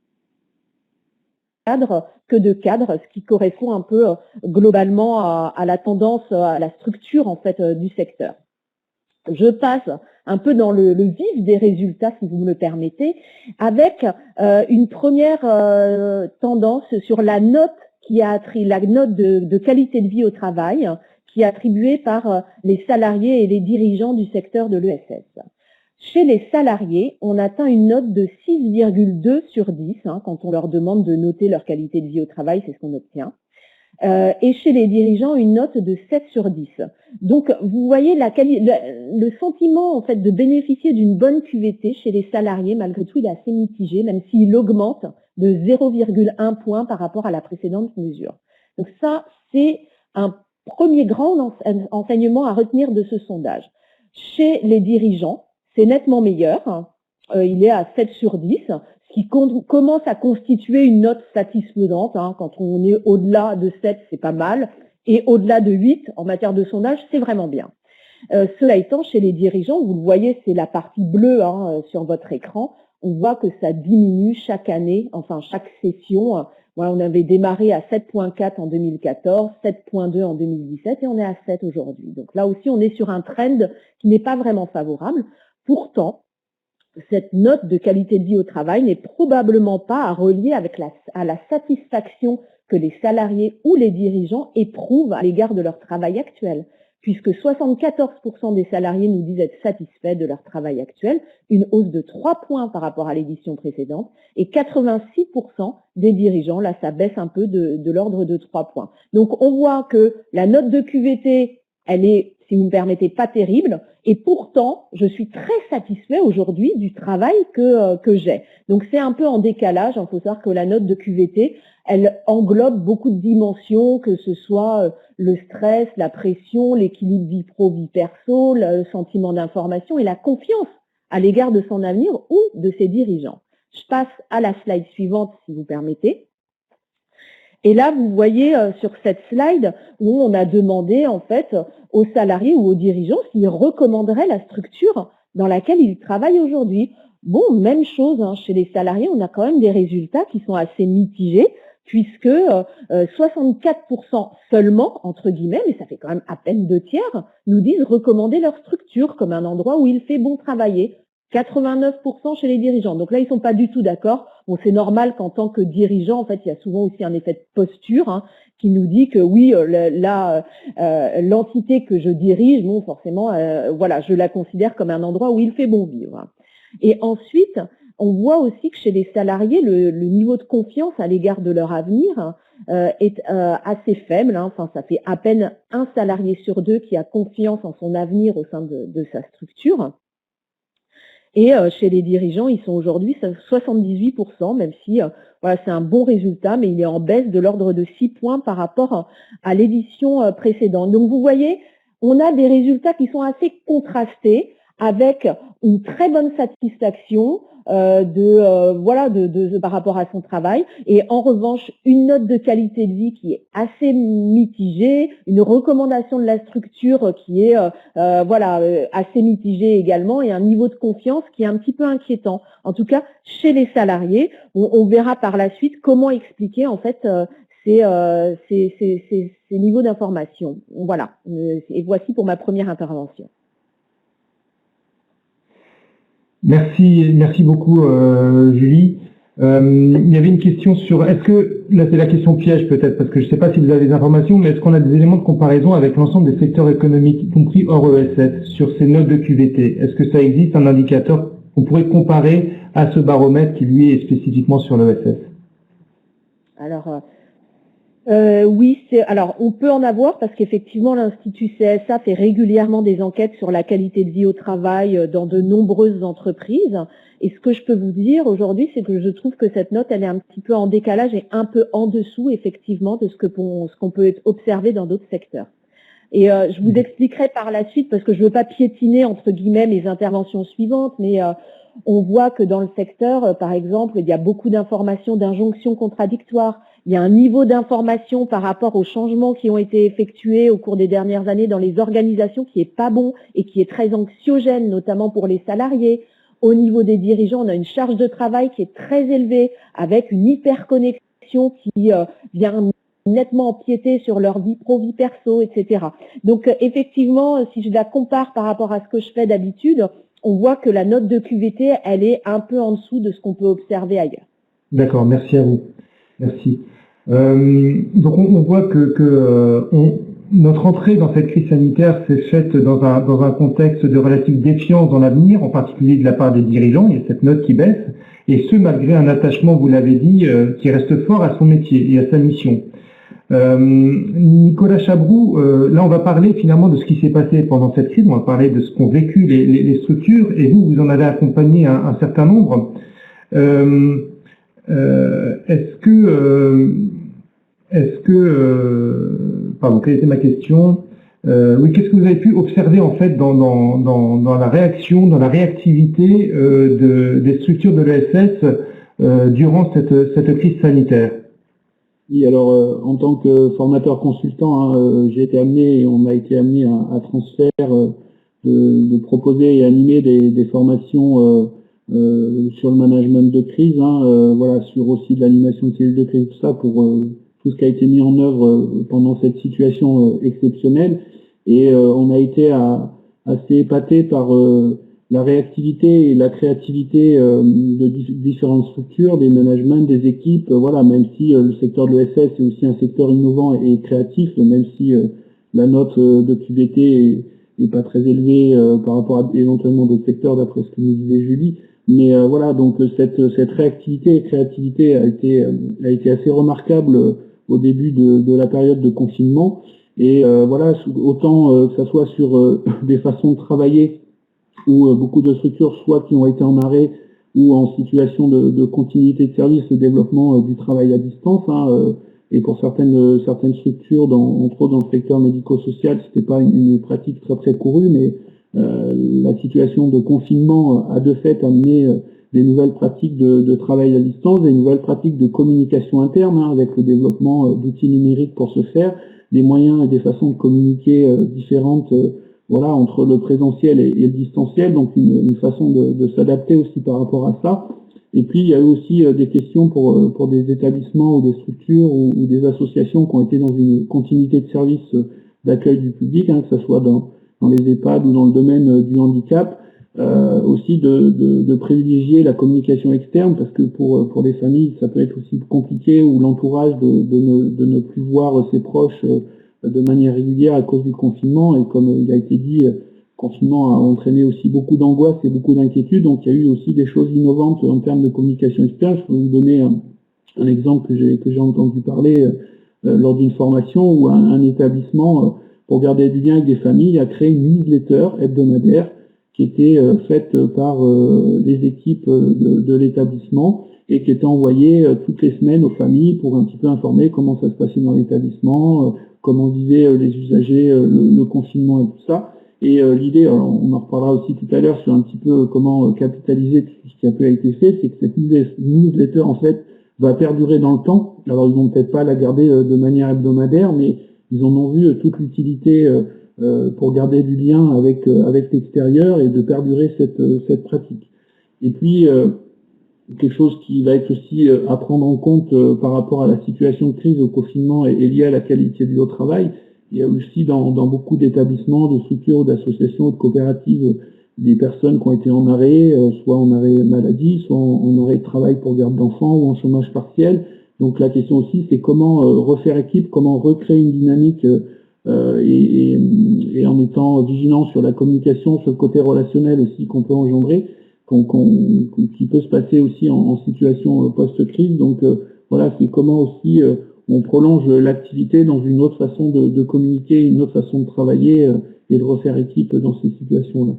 que de cadres, ce qui correspond un peu globalement à la tendance, à la structure en fait du secteur. Je passe un peu dans le vif des résultats, si vous me le permettez, avec une première tendance sur la note la note de qualité de vie au travail qui est attribuée par les salariés et les dirigeants du secteur de l'ESS. Chez les salariés, on atteint une note de 6,2 sur 10, quand on leur demande de noter leur qualité de vie au travail, c'est ce qu'on obtient. Et chez les dirigeants, une note de 7 sur 10. Donc, vous voyez le sentiment en fait de bénéficier d'une bonne QVT chez les salariés, malgré tout, il est assez mitigé, même s'il augmente de 0,1 point par rapport à la précédente mesure. Donc ça, c'est un premier grand enseignement à retenir de ce sondage. Chez les dirigeants, c'est nettement meilleur. Il est à 7 sur 10, ce qui commence à constituer une note satisfaisante. Quand on est au-delà de 7, c'est pas mal. Et au-delà de 8, en matière de sondage, c'est vraiment bien. Cela étant, chez les dirigeants, vous le voyez, c'est la partie bleue sur votre écran. On voit que ça diminue chaque année, enfin chaque session. Voilà, on avait démarré à 7,4 en 2014, 7,2 en 2017 et on est à 7 aujourd'hui. Donc là aussi, on est sur un trend qui n'est pas vraiment favorable. Pourtant, cette note de qualité de vie au travail n'est probablement pas à relier à la satisfaction que les salariés ou les dirigeants éprouvent à l'égard de leur travail actuel, puisque 74% des salariés nous disent être satisfaits de leur travail actuel, une hausse de 3 points par rapport à l'édition précédente, et 86% des dirigeants, là ça baisse un peu de l'ordre de 3 points. Donc on voit que la note de QVT, elle est, si vous me permettez, pas terrible, et pourtant, je suis très satisfait aujourd'hui du travail que j'ai. Donc c'est un peu en décalage, il faut savoir que la note de QVT, elle englobe beaucoup de dimensions, que ce soit le stress, la pression, l'équilibre vie pro-vie perso, le sentiment d'information et la confiance à l'égard de son avenir ou de ses dirigeants. Je passe à la slide suivante, si vous permettez. Et là, vous voyez sur cette slide où on a demandé en fait aux salariés ou aux dirigeants s'ils recommanderaient la structure dans laquelle ils travaillent aujourd'hui. Bon, même chose chez les salariés, on a quand même des résultats qui sont assez mitigés, puisque 64% seulement, entre guillemets, mais ça fait quand même à peine 2/3, nous disent recommander leur structure comme un endroit où il fait bon travailler. 89% chez les dirigeants. Donc là, ils sont pas du tout d'accord. Bon, c'est normal qu'en tant que dirigeant, en fait, il y a souvent aussi un effet de posture qui nous dit que oui, l'entité que je dirige, bon, forcément, voilà, je la considère comme un endroit où il fait bon vivre. Et ensuite, on voit aussi que chez les salariés, le niveau de confiance à l'égard de leur avenir est assez faible. Enfin, ça fait à peine un salarié sur 2 qui a confiance en son avenir au sein de sa structure. Et chez les dirigeants, ils sont aujourd'hui 78%, même si voilà, c'est un bon résultat, mais il est en baisse de l'ordre de 6 points par rapport à l'édition précédente. Donc vous voyez, on a des résultats qui sont assez contrastés, avec une très bonne satisfaction par rapport à son travail, et en revanche une note de qualité de vie qui est assez mitigée, une recommandation de la structure qui est assez mitigée également, et un niveau de confiance qui est un petit peu inquiétant. En tout cas, chez les salariés, on verra par la suite comment expliquer en fait ces niveaux d'information. Voilà. Et voici pour ma première intervention. Merci beaucoup Julie. Il y avait une question sur, est-ce que, là c'est la question piège peut-être, parce que je ne sais pas si vous avez des informations, mais est-ce qu'on a des éléments de comparaison avec l'ensemble des secteurs économiques, y compris hors ESS, sur ces notes de QVT? Est-ce que ça existe un indicateur qu'on pourrait comparer à ce baromètre qui lui est spécifiquement sur l'ESS? Alors, oui, alors on peut en avoir parce qu'effectivement l'Institut CSA fait régulièrement des enquêtes sur la qualité de vie au travail dans de nombreuses entreprises. Et ce que je peux vous dire aujourd'hui, c'est que je trouve que cette note, elle est un petit peu en décalage et un peu en dessous effectivement de ce qu'on peut observer dans d'autres secteurs. Et je vous expliquerai par la suite, parce que je ne veux pas piétiner entre guillemets mes interventions suivantes, mais on voit que dans le secteur, par exemple, il y a beaucoup d'informations, d'injonctions contradictoires. Il y a un niveau d'information par rapport aux changements qui ont été effectués au cours des dernières années dans les organisations qui est pas bon et qui est très anxiogène, notamment pour les salariés. Au niveau des dirigeants, on a une charge de travail qui est très élevée, avec une hyperconnexion qui vient nettement empiéter sur leur vie pro, vie perso, etc. Donc effectivement, si je la compare par rapport à ce que je fais d'habitude, on voit que la note de QVT, elle est un peu en dessous de ce qu'on peut observer ailleurs. D'accord, merci à vous. Merci. Donc on voit que notre entrée dans cette crise sanitaire s'est faite dans un contexte de relative défiance dans l'avenir, en particulier de la part des dirigeants. Il y a cette note qui baisse, et ce malgré un attachement, vous l'avez dit, qui reste fort à son métier et à sa mission. Nicolas Chabroux, là on va parler finalement de ce qui s'est passé pendant cette crise, on va parler de ce qu'ont vécu les structures, et vous en avez accompagné un certain nombre. Pardon, quelle était ma question? Oui, qu'est-ce que vous avez pu observer en fait dans la réaction, dans la réactivité des structures de l'ESS durant cette crise sanitaire? Oui, alors en tant que formateur consultant, j'ai été amené et on a été amené à transfert de proposer et animer des formations sur le management de crise, voilà, sur aussi de l'animation de cellules de crise, tout ça pour tout ce qui a été mis en œuvre pendant cette situation exceptionnelle. Et on a été assez épaté par la réactivité et la créativité de différentes structures, des managements, des équipes, voilà, même si le secteur de l'ESS est aussi un secteur innovant et créatif, même si la note de QVT est pas très élevée par rapport à éventuellement d'autres secteurs, d'après ce que nous disait Julie. Mais voilà, donc cette réactivité et créativité a été assez remarquable au début de la période de confinement. Et voilà, autant que ça soit sur des façons de travailler où beaucoup de structures, soit qui ont été en arrêt ou en situation de continuité de service, le développement du travail à distance. Et pour certaines structures, entre autres dans le secteur médico-social, c'était pas une pratique très très courue, mais la situation de confinement a de fait amené des nouvelles pratiques de travail à distance, des nouvelles pratiques de communication interne, avec le développement d'outils numériques pour ce faire, des moyens et des façons de communiquer différentes, voilà, entre le présentiel et le distanciel, donc une façon de s'adapter aussi par rapport à ça. Et puis, il y a eu aussi des questions pour des établissements ou des structures ou des associations qui ont été dans une continuité de service d'accueil du public, hein, que ce soit dans les EHPAD ou dans le domaine du handicap, aussi de privilégier la communication externe, parce que pour les familles, ça peut être aussi compliqué, ou l'entourage de ne plus voir ses proches de manière régulière à cause du confinement. Et comme il a été dit, le confinement a entraîné aussi beaucoup d'angoisse et beaucoup d'inquiétude. Donc il y a eu aussi des choses innovantes en termes de communication externe. Je peux vous donner un exemple que j'ai entendu parler lors d'une formation où un établissement, pour garder du lien avec des familles, a créé une newsletter hebdomadaire qui était faite par les équipes de l'établissement et qui était envoyée toutes les semaines aux familles pour un petit peu informer comment ça se passait dans l'établissement, comment vivaient les usagers le confinement et tout ça. Et l'idée, on en reparlera aussi tout à l'heure sur un petit peu comment capitaliser tout ce qui a pu été fait, c'est que cette newsletter, en fait, va perdurer dans le temps. Alors, ils vont peut-être pas la garder de manière hebdomadaire, mais ils en ont vu toute l'utilité pour garder du lien avec l'extérieur et de perdurer cette pratique. Et puis, quelque chose qui va être aussi à prendre en compte par rapport à la situation de crise au confinement est lié à la qualité du travail. Il y a aussi dans beaucoup d'établissements, de structures, d'associations, de coopératives, des personnes qui ont été en arrêt, soit en arrêt maladie, soit en arrêt de travail pour garde d'enfants ou en chômage partiel. Donc la question aussi, c'est comment refaire équipe, comment recréer une dynamique et en étant vigilant sur la communication, sur le côté relationnel aussi qu'on peut engendrer, qui peut se passer aussi en situation post-crise. Donc voilà, c'est comment aussi on prolonge l'activité dans une autre façon de communiquer, une autre façon de travailler et de refaire équipe dans ces situations-là.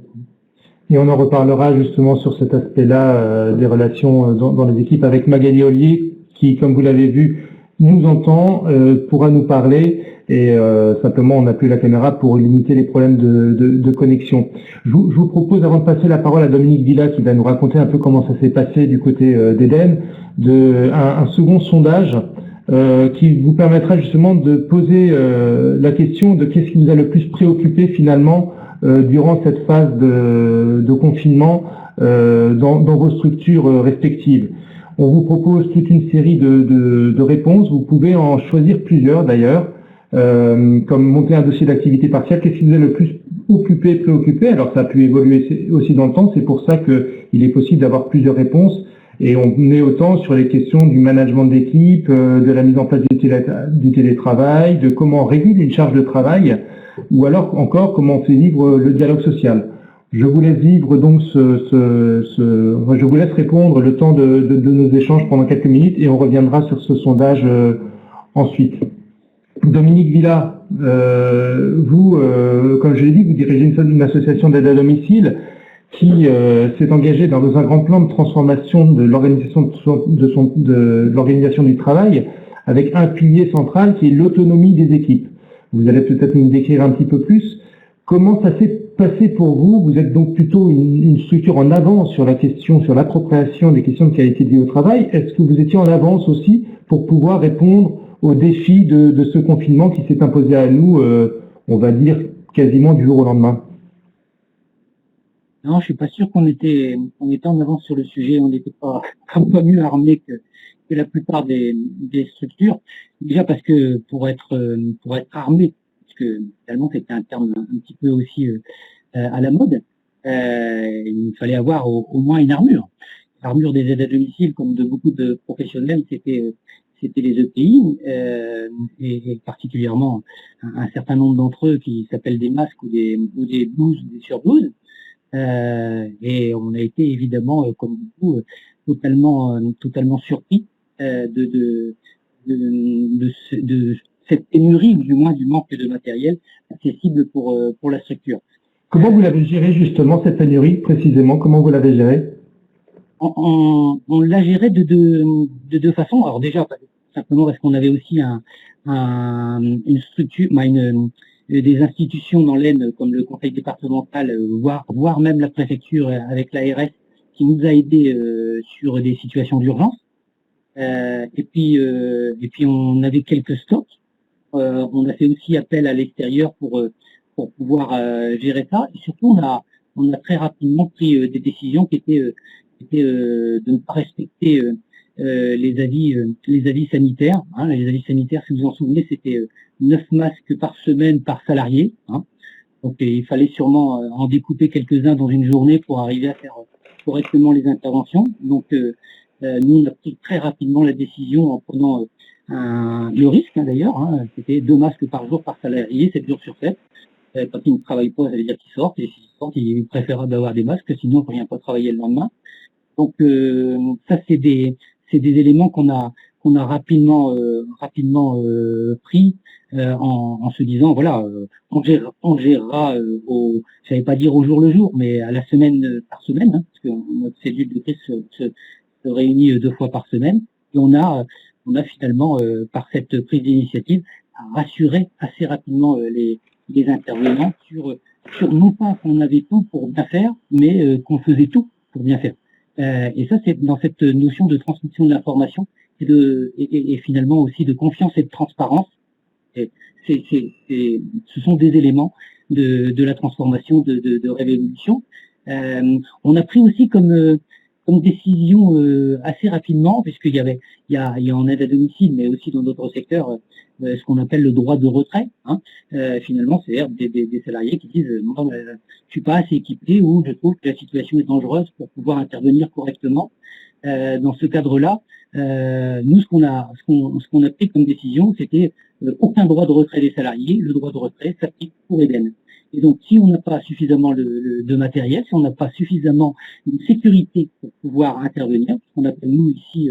Et on en reparlera justement sur cet aspect-là des relations dans les équipes avec Magali Ollier, qui, comme vous l'avez vu, nous entend, pourra nous parler, et simplement on n'a plus la caméra pour limiter les problèmes de connexion. Je vous propose, avant de passer la parole à Dominique Villa, qui va nous raconter un peu comment ça s'est passé du côté d'Eden, un second sondage qui vous permettra justement de poser la question de qu'est-ce qui vous a le plus préoccupé finalement durant cette phase de confinement dans vos structures respectives. On vous propose toute une série de réponses. Vous pouvez en choisir plusieurs d'ailleurs, comme monter un dossier d'activité partielle. Qu'est-ce qui vous a le plus occupé, préoccupé? Alors ça a pu évoluer aussi dans le temps. C'est pour ça qu'il est possible d'avoir plusieurs réponses. Et on est autant sur les questions du management d'équipe, de la mise en place du télétravail, de comment on régule une charge de travail, ou alors encore comment on fait vivre le dialogue social. Je vous laisse vivre donc je vous laisse répondre le temps de nos échanges pendant quelques minutes et on reviendra sur ce sondage ensuite. Dominique Villa, vous, comme je l'ai dit, vous dirigez une association d'aide à domicile qui s'est engagée dans un grand plan de transformation de l'organisation du travail avec un pilier central qui est l'autonomie des équipes. Vous allez peut-être nous décrire un petit peu plus. Comment ça s'est passé pour vous? Vous êtes donc plutôt une structure en avance sur la question, sur l'appropriation des questions de qualité de vie au travail. Est-ce que vous étiez en avance aussi pour pouvoir répondre aux défis de ce confinement qui s'est imposé à nous, on va dire, quasiment du jour au lendemain? Non, je suis pas sûr qu'on était en avance sur le sujet. On n'était pas mieux armés que la plupart des structures. Déjà parce que pour être armé, parce que finalement c'était un terme un petit peu aussi à la mode, il fallait avoir au moins une armure. L'armure des aides à domicile, comme de beaucoup de professionnels, c'était les EPI, et particulièrement un certain nombre d'entre eux qui s'appellent des masques ou des blouses ou des surblouses. Et on a été évidemment, comme beaucoup, totalement surpris de cette pénurie, du moins du manque de matériel accessible pour la structure. Comment vous l'avez géré justement cette pénurie précisément? Comment vous l'avez géré? On l'a géré de deux façons. Alors déjà, simplement parce qu'on avait aussi une structure, des institutions dans l'Aisne comme le conseil départemental, voire même la préfecture avec l'ARS qui nous a aidés sur des situations d'urgence. Et puis on avait quelques stocks. On a fait aussi appel à l'extérieur pour pouvoir gérer ça. Et surtout, on a très rapidement pris des décisions qui c'était de ne pas respecter les avis sanitaires. Hein. Les avis sanitaires, si vous vous en souvenez, c'était 9 masques par semaine par salarié. Hein. Donc il fallait sûrement en découper quelques-uns dans une journée pour arriver à faire correctement les interventions. Donc nous, on a pris très rapidement la décision en prenant le risque, hein, d'ailleurs. Hein, c'était 2 masques par jour par salarié, 7 jours sur 7. Quand ils ne travaillent pas, ça veut dire qu'ils sortent. Et s'ils sortent, il est préférable d'avoir des masques, sinon on ne vient pas travailler le lendemain. Donc ça, c'est des éléments qu'on a rapidement pris en se disant voilà, on gérera j'allais pas dire au jour le jour, mais à la semaine par semaine, hein, parce que notre cellule de crise se réunit 2 fois par semaine, et on a finalement par cette prise d'initiative rassuré assez rapidement les intervenants sur non pas qu'on avait tout pour bien faire, mais qu'on faisait tout pour bien faire. Et ça, c'est dans cette notion de transmission de l'information et finalement aussi de confiance et de transparence. Ce sont des éléments de la transformation de Révolution. On a pris aussi comme décision assez rapidement, puisqu'il y a en aide à domicile, mais aussi dans d'autres secteurs, ce qu'on appelle le droit de retrait. Hein. Finalement, c'est-à-dire des salariés qui disent moi, je suis pas assez équipé ou je trouve que la situation est dangereuse pour pouvoir intervenir correctement. Dans ce cadre-là, nous, ce qu'on a pris comme décision, c'était aucun droit de retrait des salariés. Le droit de retrait s'applique pour Eden. Et donc, si on n'a pas suffisamment de matériel, si on n'a pas suffisamment de sécurité pour pouvoir intervenir, ce qu'on appelle nous ici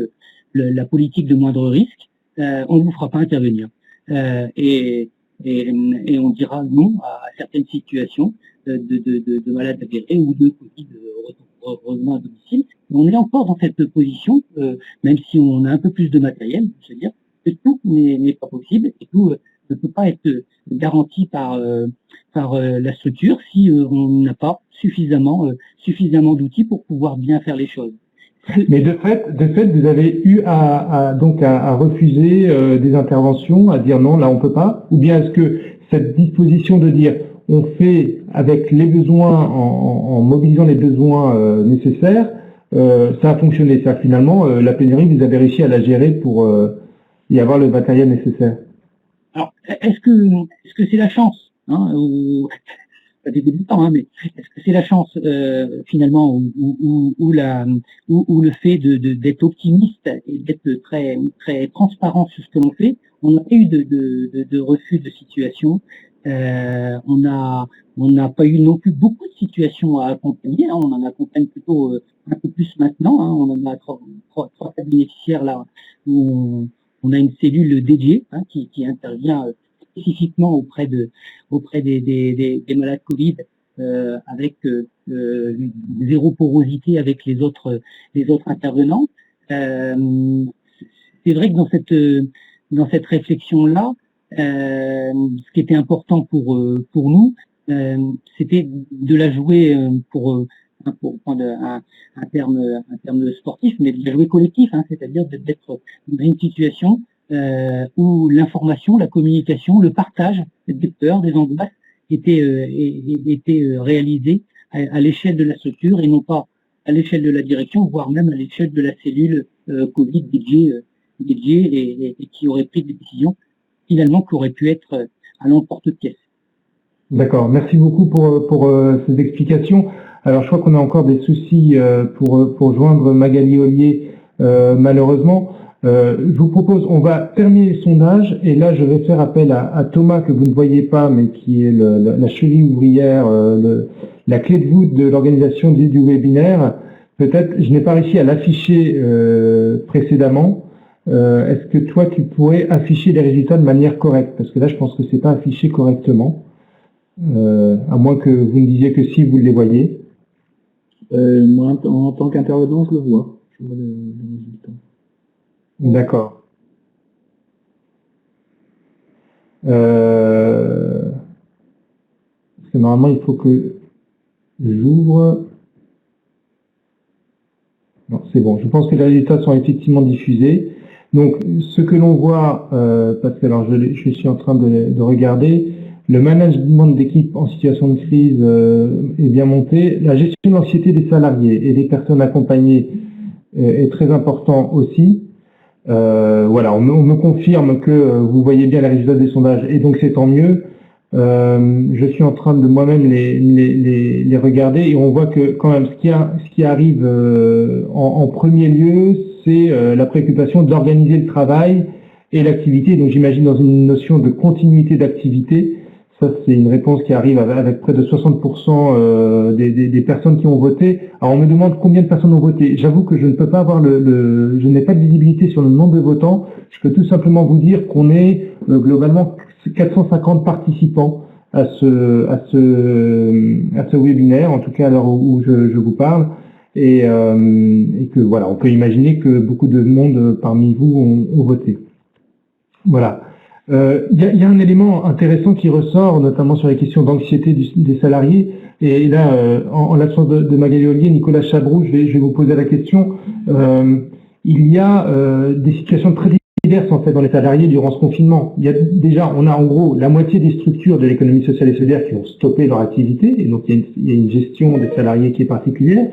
la politique de moindre risque, on ne vous fera pas intervenir. Et on dira non à certaines situations de malades avérés ou de Covid revenant à domicile. Et on est encore dans cette position, même si on a un peu plus de matériel, je veux dire, que tout n'est pas possible et tout ne peut pas être garanti par la structure si on n'a pas suffisamment d'outils pour pouvoir bien faire les choses. Mais de fait, vous avez eu à refuser des interventions, à dire non, là on peut pas, ou bien est-ce que cette disposition de dire on fait avec les besoins, en mobilisant les besoins nécessaires, ça a fonctionné. Ça finalement, la pénurie, vous avez réussi à la gérer pour y avoir le matériel nécessaire. Alors, est-ce que c'est la chance, hein, ou pas des débutants, hein, mais est-ce que c'est la chance finalement ou le fait d'être optimiste et d'être très très transparent sur ce que l'on fait? On n'a pas eu de refus de situation. On n'a pas eu non plus beaucoup de situations à accompagner. Hein, on en accompagne plutôt un peu plus maintenant. Hein, on en a trois bénéficiaires là où on a une cellule dédiée hein, qui intervient spécifiquement auprès des malades Covid avec zéro porosité avec les autres intervenants. C'est vrai que dans cette réflexion-là, ce qui était important pour nous, c'était de la jouer pour prendre un terme sportif, mais de la jouer collectif, hein, c'est-à-dire d'être dans une situation où l'information, la communication, le partage des peurs, des angoisses était réalisé à l'échelle de la structure et non pas à l'échelle de la direction, voire même à l'échelle de la cellule Covid dédiée et qui aurait pris des décisions finalement qui auraient pu être à l'emporte-pièce. D'accord, merci beaucoup pour ces explications. Alors je crois qu'on a encore des soucis pour joindre Magali Ollier malheureusement. Je vous propose, on va terminer le sondage et là je vais faire appel à Thomas que vous ne voyez pas mais qui est la cheville ouvrière, la clé de voûte de l'organisation du webinaire. Peut-être, je n'ai pas réussi à l'afficher précédemment. Est-ce que toi tu pourrais afficher les résultats de manière correcte? Parce que là je pense que c'est pas affiché correctement. À moins que vous me disiez que si vous les voyez. Moi, en tant qu'intervenant, je le vois. Je vois le résultat. D'accord. Parce que normalement, il faut que j'ouvre. Non, c'est bon. Je pense que les résultats sont effectivement diffusés. Donc, ce que l'on voit, parce que alors je suis en train de regarder, Le management d'équipe en situation de crise est bien monté. La gestion de l'anxiété des salariés et des personnes accompagnées est très important aussi. Voilà, on me confirme que vous voyez bien les résultats des sondages et donc c'est tant mieux. Je suis en train de moi-même les regarder et on voit que quand même ce qui arrive en premier lieu, c'est la préoccupation d'organiser le travail et l'activité. Donc j'imagine dans une notion de continuité d'activité. Ça, c'est une réponse qui arrive avec près de 60% des personnes qui ont voté. Alors, on me demande combien de personnes ont voté. J'avoue que je ne peux pas avoir je n'ai pas de visibilité sur le nombre de votants. Je peux tout simplement vous dire qu'on est globalement 450 participants à ce webinaire, en tout cas à l'heure où je vous parle. Et que voilà, on peut imaginer que beaucoup de monde parmi vous ont voté. Voilà. Il y a un élément intéressant qui ressort, notamment sur les questions d'anxiété des salariés. Et là, en l'absence de Magali Ollier, Nicolas Chabroux, je vais vous poser la question. Il y a des situations très diverses en fait dans les salariés durant ce confinement. On a en gros la moitié des structures de l'économie sociale et solidaire qui ont stoppé leur activité, et donc il y a une gestion des salariés qui est particulière.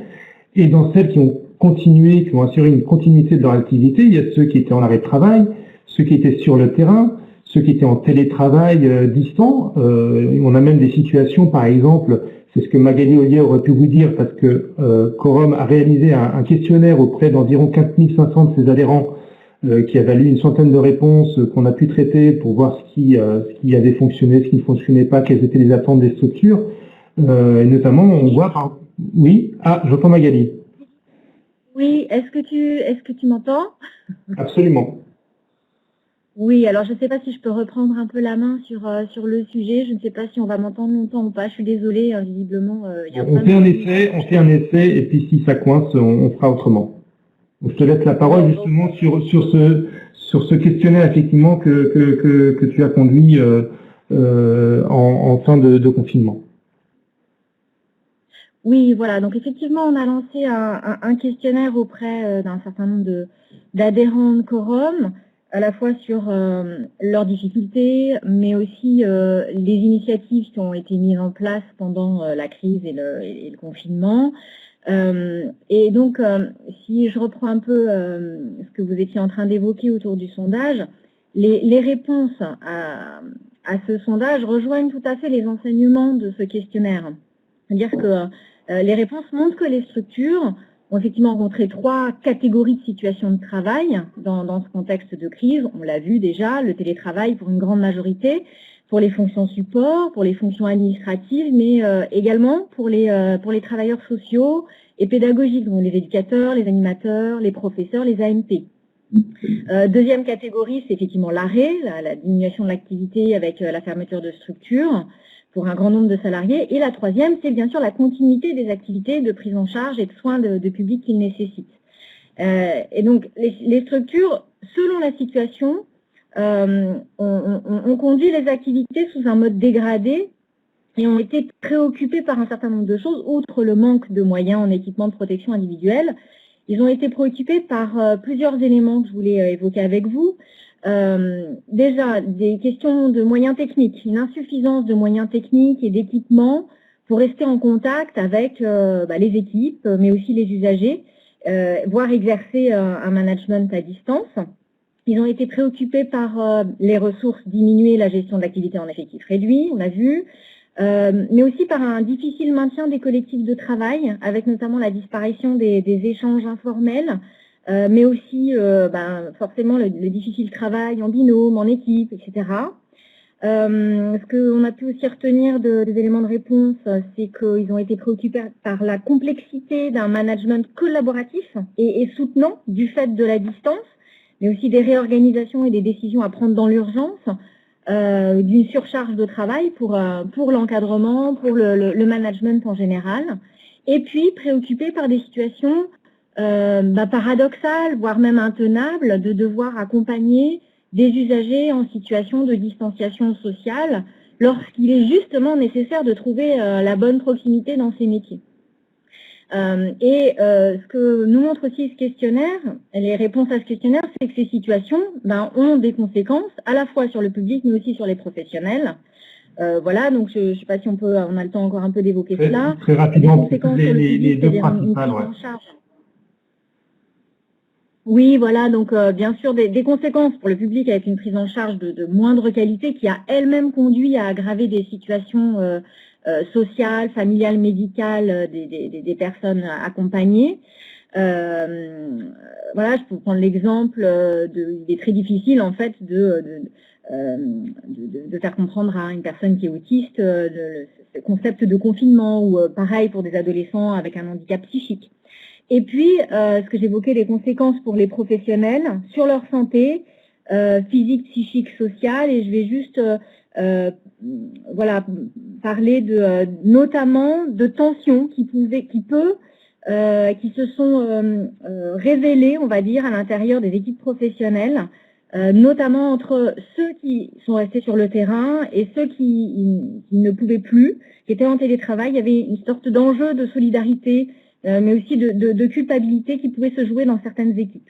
Et dans celles qui ont continué, qui ont assuré une continuité de leur activité, il y a ceux qui étaient en arrêt de travail, ceux qui étaient sur le terrain, ceux qui étaient en télétravail distant. On a même des situations, par exemple, c'est ce que Magali Ollier aurait pu vous dire, parce que Quorum a réalisé un questionnaire auprès d'environ 4500 de ses adhérents, qui a valu une centaine de réponses qu'on a pu traiter pour voir ce qui avait fonctionné, ce qui ne fonctionnait pas, quelles étaient les attentes des structures. Et notamment, on voit par... Oui, j'entends Magali. Oui, est-ce que tu m'entends? Absolument. Oui, alors je ne sais pas si je peux reprendre un peu la main sur le sujet. Je ne sais pas si on va m'entendre longtemps ou pas. Je suis désolée, visiblement. On fait un essai, et puis si ça coince, on fera autrement. Donc, je te laisse la parole justement sur ce questionnaire effectivement que tu as conduit en fin de confinement. Oui, voilà. Donc effectivement, on a lancé un questionnaire auprès d'un certain nombre d'adhérents de Quorum, à la fois sur leurs difficultés, mais aussi les initiatives qui ont été mises en place pendant la crise et le confinement. Et donc, si je reprends un peu ce que vous étiez en train d'évoquer autour du sondage, les réponses à ce sondage rejoignent tout à fait les enseignements de ce questionnaire. C'est-à-dire que les réponses montrent que les structures ont effectivement rencontré 3 catégories de situations de travail dans ce contexte de crise. On l'a vu déjà, le télétravail pour une grande majorité, pour les fonctions support, pour les fonctions administratives, mais également pour les travailleurs sociaux et pédagogiques, donc les éducateurs, les animateurs, les professeurs, les AMP. Deuxième catégorie, c'est effectivement l'arrêt, la diminution de l'activité avec la fermeture de structures pour un grand nombre de salariés. Et la troisième, c'est bien sûr la continuité des activités de prise en charge et de soins de public qu'ils nécessitent. Et donc, les structures, selon la situation, ont conduit les activités sous un mode dégradé et ont été préoccupés par un certain nombre de choses, outre le manque de moyens en équipement de protection individuelle. Ils ont été préoccupés par plusieurs éléments que je voulais évoquer avec vous. Déjà, des questions de moyens techniques, une insuffisance de moyens techniques et d'équipements pour rester en contact avec les équipes, mais aussi les usagers, voire exercer un management à distance. Ils ont été préoccupés par les ressources diminuées, la gestion de l'activité en effectif réduit, on a vu, mais aussi par un difficile maintien des collectifs de travail, avec notamment la disparition des échanges informels, mais aussi forcément le difficile travail en binôme, en équipe, etc. Ce qu'on a pu aussi retenir des éléments de réponse, c'est qu'ils ont été préoccupés par la complexité d'un management collaboratif et soutenant du fait de la distance, mais aussi des réorganisations et des décisions à prendre dans l'urgence, d'une surcharge de travail pour l'encadrement, pour le management en général, et puis préoccupés par des situations paradoxales, voire même intenables, de devoir accompagner des usagers en situation de distanciation sociale lorsqu'il est justement nécessaire de trouver la bonne proximité dans ces métiers. Ce que nous montre aussi ce questionnaire, les réponses à ce questionnaire, c'est que ces situations ont des conséquences à la fois sur le public mais aussi sur les professionnels. Voilà, donc je ne sais pas si on a le temps encore un peu d'évoquer cela. Très rapidement, Des conséquences sur le les public, deux c'est-à-dire une principales. prise en charge. Oui, voilà, donc bien sûr des conséquences pour le public avec une prise en charge de moindre qualité qui a elle-même conduit à aggraver des situations sociales, familiales, médicales des personnes accompagnées. Voilà, je peux prendre l'exemple il est très difficile en fait de faire comprendre à une personne qui est autiste le concept de confinement ou pareil pour des adolescents avec un handicap psychique. Et puis, ce que j'évoquais, les conséquences pour les professionnels sur leur santé physique, psychique, sociale, et je vais juste voilà, parler notamment de tensions qui se sont révélées, on va dire, à l'intérieur des équipes professionnelles, notamment entre ceux qui sont restés sur le terrain et ceux qui ne pouvaient plus, qui étaient en télétravail. Il y avait une sorte d'enjeu de solidarité, mais aussi de culpabilité qui pouvait se jouer dans certaines équipes.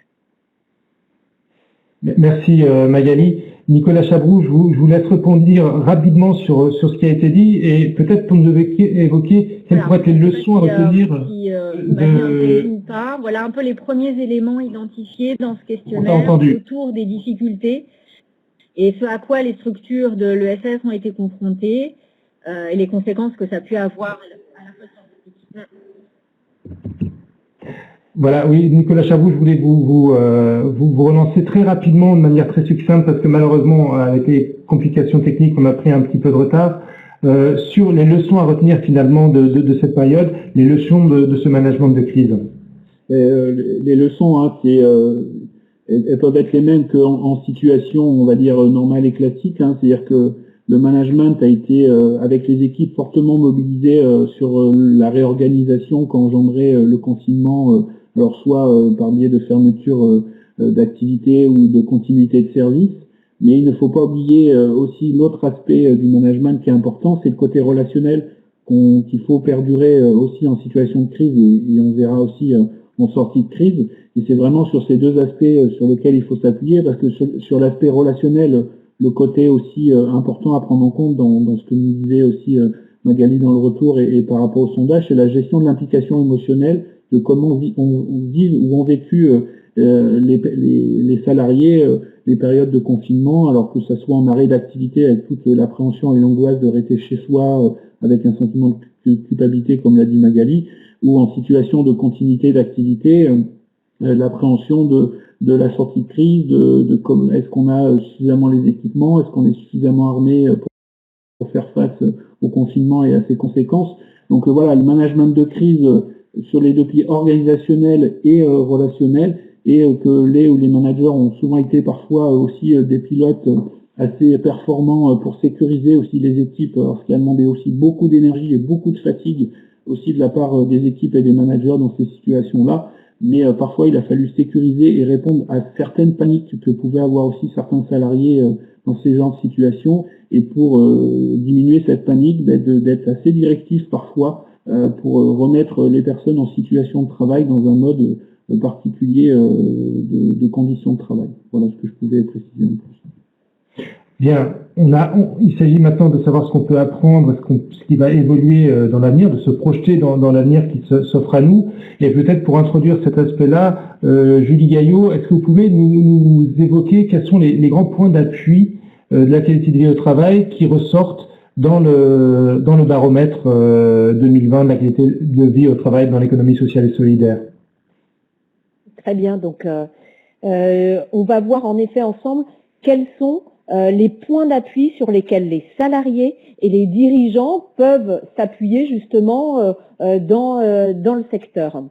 Merci Magali. Nicolas Chabroux, je vous laisse répondre rapidement sur ce qui a été dit et peut-être pour nous évoquer quelles pourraient être les leçons à retenir. Ou pas. Voilà un peu les premiers éléments identifiés dans ce questionnaire autour des difficultés et ce à quoi les structures de l'ESS ont été confrontées et les conséquences que ça a pu avoir à la fois sur cette équipe. Voilà, oui, Nicolas Chabroux, je voulais vous relancer très rapidement, de manière très succincte, parce que malheureusement, avec les complications techniques, on a pris un petit peu de retard, sur les leçons à retenir finalement de cette période, les leçons de ce management de crise. Les leçons, hein, elles peuvent être les mêmes qu'en situation, on va dire, normale et classique, hein, c'est-à-dire que le management a été, avec les équipes, fortement mobilisé sur la réorganisation qu'engendrait le confinement, alors soit par biais de fermeture d'activités ou de continuité de service, mais il ne faut pas oublier aussi l'autre aspect du management qui est important, c'est le côté relationnel qu'il faut perdurer aussi en situation de crise et on verra aussi en sortie de crise. Et c'est vraiment sur ces deux aspects sur lesquels il faut s'appuyer, parce que sur l'aspect relationnel, le côté aussi important à prendre en compte dans ce que nous disait aussi Magali dans le retour et par rapport au sondage, c'est la gestion de l'implication émotionnelle, de comment ont vécu les salariés les périodes de confinement, alors que ça soit en arrêt d'activité avec toute l'appréhension et l'angoisse de rester chez soi avec un sentiment de culpabilité, comme l'a dit Magali, ou en situation de continuité d'activité, l'appréhension de la sortie de crise, est-ce qu'on a suffisamment les équipements, est-ce qu'on est suffisamment armé pour faire face au confinement et à ses conséquences. Donc voilà, le management de crise sur les deux pieds organisationnels et relationnels, et que les managers ont souvent été parfois aussi des pilotes assez performants pour sécuriser aussi les équipes, ce qui a demandé aussi beaucoup d'énergie et beaucoup de fatigue aussi de la part des équipes et des managers dans ces situations-là. Mais parfois, il a fallu sécuriser et répondre à certaines paniques que pouvaient avoir aussi certains salariés dans ces genres de situations. Et pour diminuer cette panique, d'être assez directif parfois pour remettre les personnes en situation de travail dans un mode particulier de conditions de travail. Voilà ce que je pouvais préciser en plus. Bien, il s'agit maintenant de savoir ce qu'on peut apprendre, ce qui va évoluer dans l'avenir, de se projeter dans l'avenir qui s'offre à nous. Et peut-être pour introduire cet aspect-là, Julie Gaillot, est-ce que vous pouvez nous évoquer quels sont les grands points d'appui de la qualité de vie au travail qui ressortent dans le baromètre 2020 de la qualité de vie au travail dans l'économie sociale et solidaire? Très bien, donc on va voir en effet ensemble quels sont les points d'appui sur lesquels les salariés et les dirigeants peuvent s'appuyer justement dans le secteur.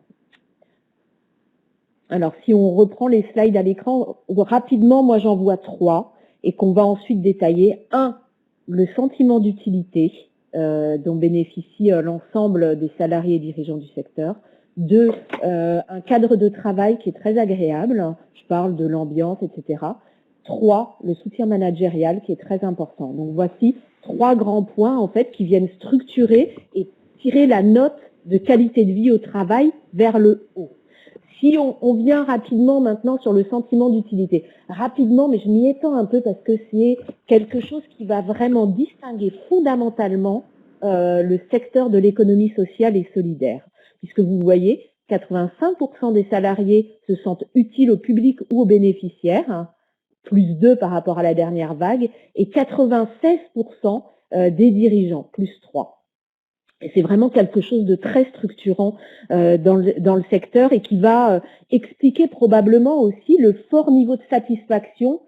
Alors, si on reprend les slides à l'écran, rapidement, moi j'en vois 3 et qu'on va ensuite détailler. 1, le sentiment d'utilité dont bénéficie l'ensemble des salariés et dirigeants du secteur. 2, un cadre de travail qui est très agréable, je parle de l'ambiance, etc. 3, le soutien managérial qui est très important. Donc voici 3 grands points en fait qui viennent structurer et tirer la note de qualité de vie au travail vers le haut. Si on vient rapidement maintenant sur le sentiment d'utilité, rapidement, mais je m'y étends un peu parce que c'est quelque chose qui va vraiment distinguer fondamentalement le secteur de l'économie sociale et solidaire. Puisque vous voyez, 85% des salariés se sentent utiles au public ou aux bénéficiaires, hein, plus 2 par rapport à la dernière vague, et 96% des dirigeants, plus 3. Et c'est vraiment quelque chose de très structurant dans le secteur et qui va expliquer probablement aussi le fort niveau de satisfaction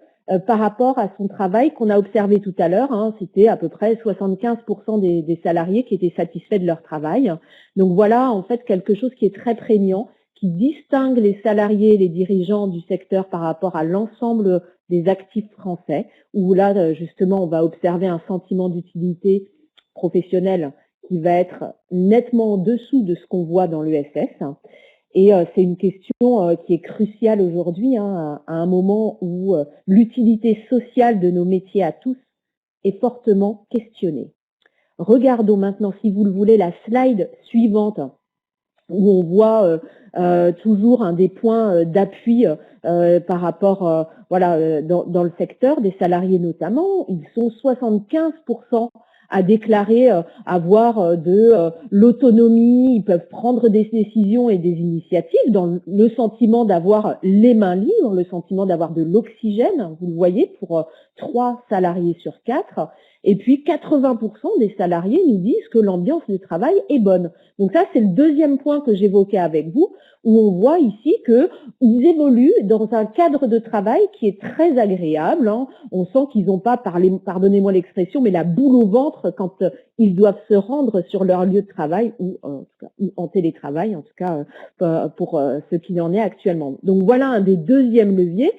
par rapport à son travail qu'on a observé tout à l'heure. Hein, c'était à peu près 75% des salariés qui étaient satisfaits de leur travail. Donc voilà en fait quelque chose qui est très prégnant, qui distingue les salariés et les dirigeants du secteur par rapport à l'ensemble des actifs français, où là justement on va observer un sentiment d'utilité professionnelle qui va être nettement en dessous de ce qu'on voit dans l'ESS. Et c'est une question qui est cruciale aujourd'hui, hein, à un moment où l'utilité sociale de nos métiers à tous est fortement questionnée. Regardons maintenant, si vous le voulez, la slide suivante, où on voit toujours un des points d'appui par rapport voilà, dans le secteur des salariés notamment. Ils sont 75% à déclarer avoir de l'autonomie, ils peuvent prendre des décisions et des initiatives dans le sentiment d'avoir les mains libres, le sentiment d'avoir de l'oxygène, vous le voyez, pour 3 salariés sur 4. Et puis 80% des salariés nous disent que l'ambiance de travail est bonne. Donc ça, c'est le deuxième point que j'évoquais avec vous, où on voit ici qu'ils évoluent dans un cadre de travail qui est très agréable. Hein. On sent qu'ils n'ont pas, pardonnez-moi l'expression, mais la boule au ventre quand ils doivent se rendre sur leur lieu de travail ou en télétravail, en tout cas pour ce qu'il en est actuellement. Donc voilà un des deuxièmes leviers.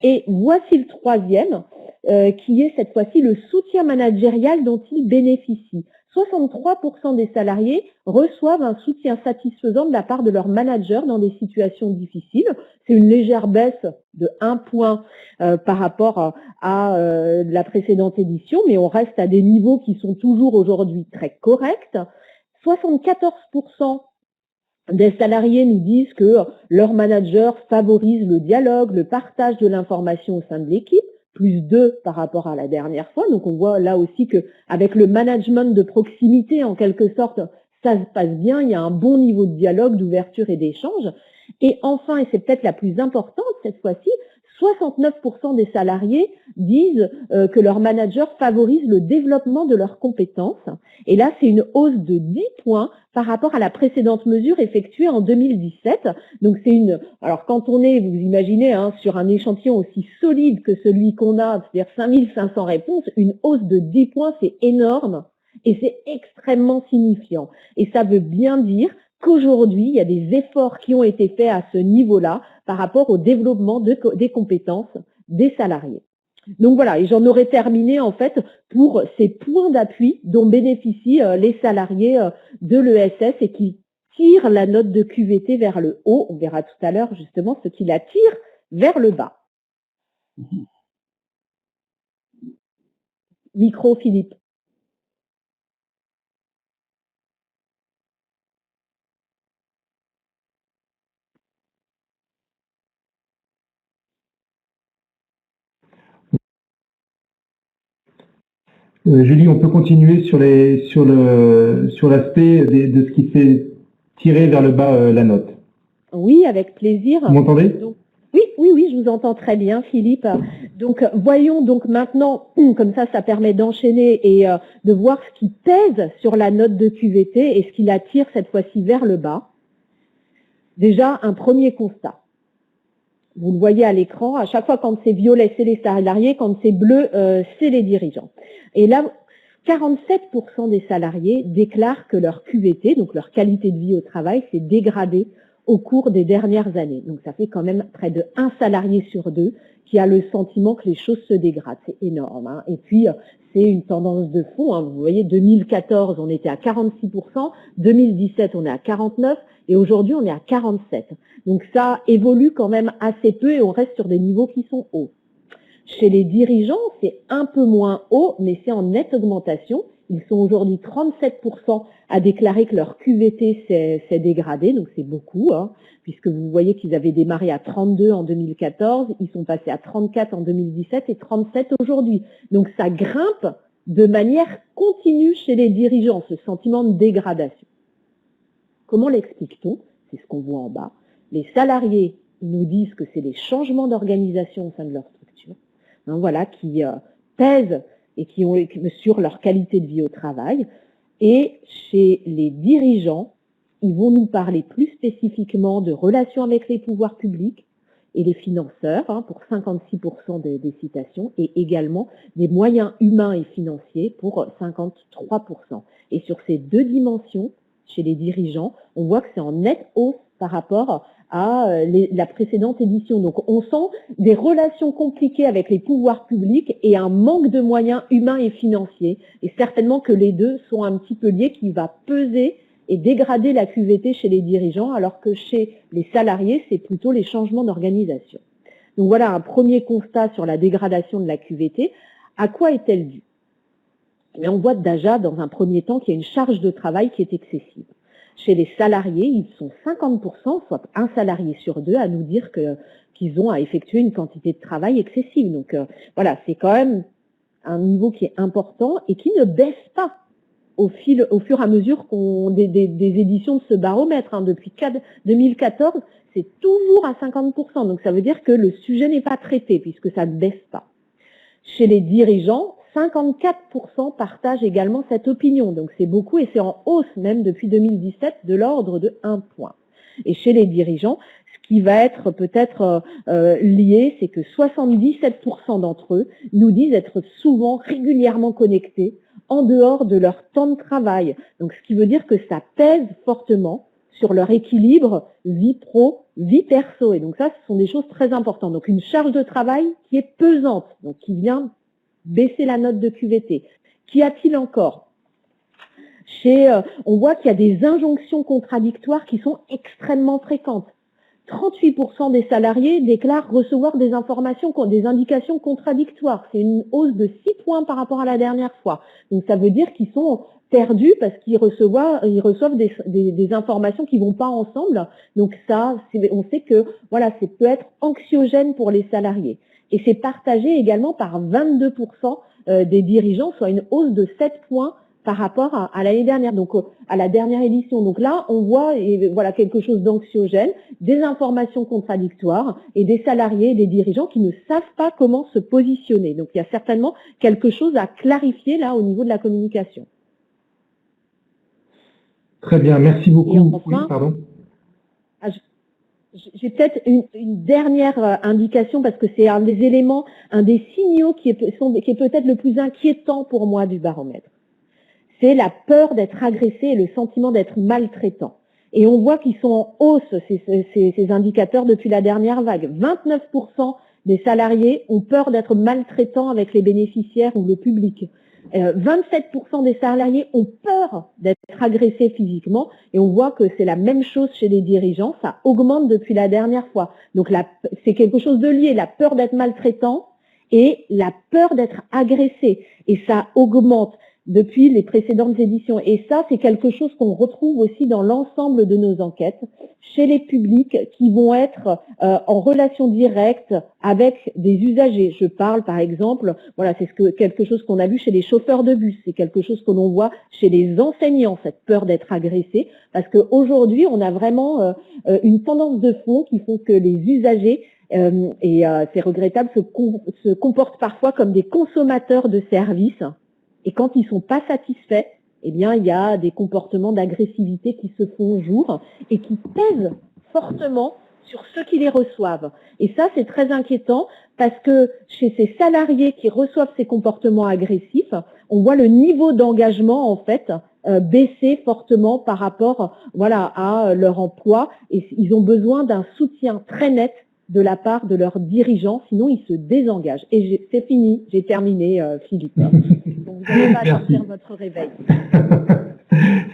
Et voici le troisième, qui est cette fois-ci le soutien managérial dont ils bénéficient. 63% des salariés reçoent un soutien satisfaisant de la part de leur manager dans des situations difficiles. C'est une légère baisse de 1 point par rapport à la précédente édition, mais on reste à des niveaux qui sont toujours aujourd'hui très corrects. 74% des salariés nous disent que leur manager favorise le dialogue, le partage de l'information au sein de l'équipe, plus 2 par rapport à la dernière fois. Donc on voit là aussi qu'avec le management de proximité, en quelque sorte, ça se passe bien, il y a un bon niveau de dialogue, d'ouverture et d'échange. Et enfin, et c'est peut-être la plus importante cette fois-ci, 69% des salariés disent que leur manager favorise le développement de leurs compétences. Et là, c'est une hausse de 10 points par rapport à la précédente mesure effectuée en 2017. Donc c'est alors quand on est, vous imaginez, hein, sur un échantillon aussi solide que celui qu'on a, c'est-à-dire 5500 réponses, une hausse de 10 points, c'est énorme et c'est extrêmement signifiant. Et ça veut bien dire qu'aujourd'hui, il y a des efforts qui ont été faits à ce niveau-là par rapport au développement des compétences des salariés. Donc voilà, et j'en aurais terminé en fait pour ces points d'appui dont bénéficient les salariés de l'ESS et qui tirent la note de QVT vers le haut. On verra tout à l'heure justement ce qui la tire vers le bas. Micro, Philippe. Julie, on peut continuer sur l'aspect de ce qui fait tirer vers le bas la note. Oui, avec plaisir. Vous m'entendez? Oui, je vous entends très bien, Philippe. Donc, voyons donc maintenant, comme ça permet d'enchaîner et de voir ce qui pèse sur la note de QVT et ce qui la tire cette fois-ci vers le bas. Déjà, un premier constat. Vous le voyez à l'écran, à chaque fois quand c'est violet, c'est les salariés, quand c'est bleu, c'est les dirigeants. Et là, 47% des salariés déclarent que leur QVT, donc leur qualité de vie au travail, s'est dégradée au cours des dernières années. Donc ça fait quand même près de 1 salarié sur 2 qui a le sentiment que les choses se dégradent. C'est énorme. Hein. Et puis, c'est une tendance de fond. Hein. Vous voyez, 2014, on était à 46%, 2017, on est à 49%, et aujourd'hui, on est à 47%. Donc ça évolue quand même assez peu et on reste sur des niveaux qui sont hauts. Chez les dirigeants, c'est un peu moins haut, mais c'est en nette augmentation. Ils sont aujourd'hui 37% à déclarer que leur QVT s'est dégradé, donc c'est beaucoup, hein, puisque vous voyez qu'ils avaient démarré à 32 en 2014, ils sont passés à 34 en 2017 et 37 aujourd'hui. Donc ça grimpe de manière continue chez les dirigeants, ce sentiment de dégradation. Comment l'explique-t-on? C'est ce qu'on voit en bas. Les salariés, ils nous disent que c'est les changements d'organisation au sein de leur structure, hein, voilà, qui pèsent et qui ont sur leur qualité de vie au travail. Et chez les dirigeants, ils vont nous parler plus spécifiquement de relations avec les pouvoirs publics et les financeurs, hein, pour 56% des citations, et également des moyens humains et financiers pour 53%. Et sur ces deux dimensions, chez les dirigeants, on voit que c'est en nette hausse par rapport à la précédente édition. Donc on sent des relations compliquées avec les pouvoirs publics et un manque de moyens humains et financiers. Et certainement que les deux sont un petit peu liés, qui va peser et dégrader la QVT chez les dirigeants, alors que chez les salariés, c'est plutôt les changements d'organisation. Donc voilà un premier constat sur la dégradation de la QVT. À quoi est-elle due? Mais on voit déjà dans un premier temps qu'il y a une charge de travail qui est excessive. Chez les salariés, ils sont 50%, soit un salarié sur deux, à nous dire qu'ils ont à effectuer une quantité de travail excessive. Donc voilà, c'est quand même un niveau qui est important et qui ne baisse pas au fur et à mesure des éditions de ce baromètre. Hein. Depuis 2014, c'est toujours à 50%. Donc ça veut dire que le sujet n'est pas traité puisque ça ne baisse pas. Chez les dirigeants, 54% partagent également cette opinion. Donc c'est beaucoup et c'est en hausse même depuis 2017 de l'ordre de 1 point. Et chez les dirigeants, ce qui va être peut-être lié, c'est que 77% d'entre eux nous disent être souvent régulièrement connectés en dehors de leur temps de travail. Donc ce qui veut dire que ça pèse fortement sur leur équilibre vie pro, vie perso. Et donc ça, ce sont des choses très importantes. Donc une charge de travail qui est pesante, donc qui vient baisser la note de QVT. Qu'y a-t-il encore? On voit qu'il y a des injonctions contradictoires qui sont extrêmement fréquentes. 38% des salariés déclarent recevoir des informations, des indications contradictoires. C'est une hausse de 6 points par rapport à la dernière fois. Donc ça veut dire qu'ils sont perdus parce qu'ils reçoivent des informations qui vont pas ensemble. Donc ça, on sait que voilà, c'est peut être anxiogène pour les salariés. Et c'est partagé également par 22% des dirigeants, soit une hausse de 7 points par rapport à l'année dernière, donc à la dernière édition. Donc là, on voit voilà, quelque chose d'anxiogène, des informations contradictoires et des salariés et des dirigeants qui ne savent pas comment se positionner. Donc il y a certainement quelque chose à clarifier là au niveau de la communication. Très bien, merci beaucoup. Et enfin, oui, pardon. J'ai peut-être une dernière indication parce que c'est un des éléments, un des signaux qui est peut-être le plus inquiétant pour moi du baromètre. C'est la peur d'être agressé et le sentiment d'être maltraitant. Et on voit qu'ils sont en hausse, ces indicateurs, depuis la dernière vague. 29% des salariés ont peur d'être maltraitants avec les bénéficiaires ou le public. 27% des salariés ont peur d'être agressés physiquement et on voit que c'est la même chose chez les dirigeants, ça augmente depuis la dernière fois. Donc c'est quelque chose de lié, la peur d'être maltraitant et la peur d'être agressé. Et ça augmente depuis les précédentes éditions. Et ça, c'est quelque chose qu'on retrouve aussi dans l'ensemble de nos enquêtes, chez les publics qui vont être en relation directe avec des usagers. Je parle par exemple, voilà, c'est quelque chose qu'on a vu chez les chauffeurs de bus, c'est quelque chose que l'on voit chez les enseignants, cette peur d'être agressé, parce qu'aujourd'hui, on a vraiment une tendance de fond qui font que les usagers et c'est regrettable, se comportent parfois comme des consommateurs de services. Et quand ils ne sont pas satisfaits, eh bien, il y a des comportements d'agressivité qui se font jour et qui pèsent fortement sur ceux qui les reçoivent. Et ça, c'est très inquiétant parce que chez ces salariés qui reçoivent ces comportements agressifs, on voit le niveau d'engagement, en fait, baisser fortement par rapport, voilà, à leur emploi. Et ils ont besoin d'un soutien très net de la part de leurs dirigeants, sinon ils se désengagent. Et c'est fini, j'ai terminé, Philippe. Donc vous n'allez pas sortir votre réveil.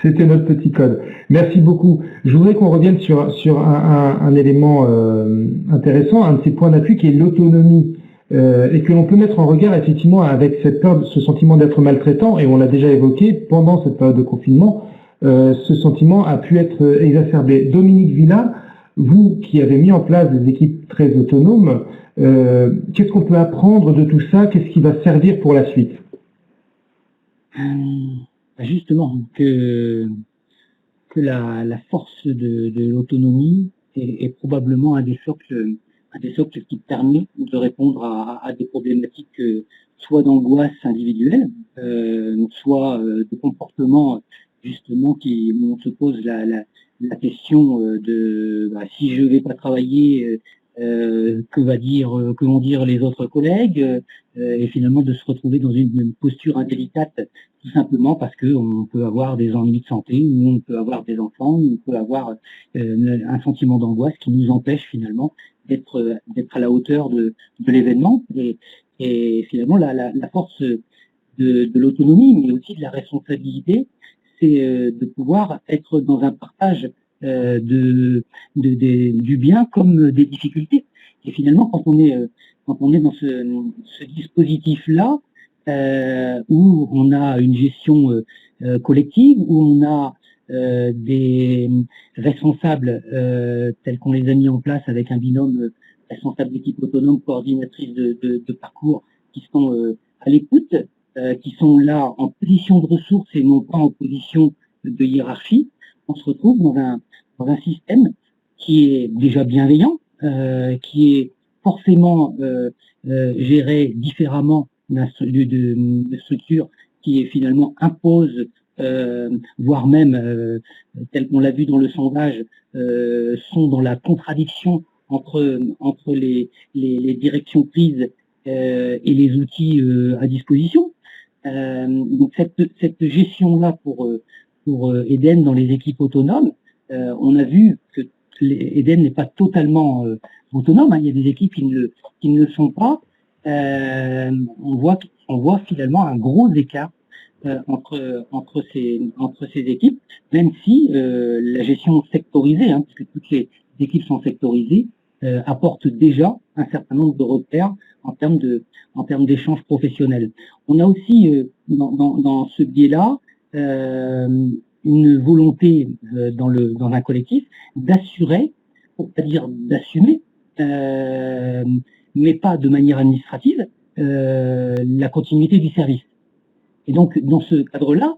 C'était notre petit code. Merci beaucoup. Je voudrais qu'on revienne sur un élément intéressant, un de ces points d'appui qui est l'autonomie et que l'on peut mettre en regard effectivement avec cette peur, ce sentiment d'être maltraitant, et on l'a déjà évoqué pendant cette période de confinement, ce sentiment a pu être exacerbé. Dominique Villa, vous qui avez mis en place des équipes très autonomes, qu'est-ce qu'on peut apprendre de tout ça? Qu'est-ce qui va servir pour la suite? Justement, que la force de l'autonomie est probablement un des socles qui permet de répondre à des problématiques soit d'angoisse individuelle, soit de comportement justement où on se pose la question de si je vais pas travailler, que vont dire les autres collègues, et finalement de se retrouver dans une posture indélicate, tout simplement parce qu'on peut avoir des ennuis de santé, ou on peut avoir des enfants, ou on peut avoir un sentiment d'angoisse qui nous empêche finalement d'être à la hauteur de l'événement. Et finalement, la force de l'autonomie, mais aussi de la responsabilité, c'est de pouvoir être dans un partage du bien comme des difficultés. Et finalement, quand on est dans ce dispositif-là, où on a une gestion collective, où on a des responsables tels qu'on les a mis en place avec un binôme responsable d'équipe autonome, coordinatrice de parcours, qui sont à l'écoute, qui sont là en position de ressources et non pas en position de hiérarchie, on se retrouve dans un système qui est déjà bienveillant, qui est forcément géré différemment de structures qui finalement imposent, voire même, tel qu'on l'a vu dans le sondage, sont dans la contradiction entre les directions prises et les outils à disposition. Donc cette gestion-là pour Eden dans les équipes autonomes, on a vu que Eden n'est pas totalement autonome, hein. Il y a des équipes qui ne le sont pas. On voit finalement un gros écart entre ces équipes, même si la gestion sectorisée, hein, puisque toutes les équipes sont sectorisées, apporte déjà un certain nombre de repères en termes d'échanges professionnels. On a aussi dans ce biais-là une volonté dans un collectif d'assurer, pour pas dire d'assumer, mais pas de manière administrative, la continuité du service. Et donc dans ce cadre-là,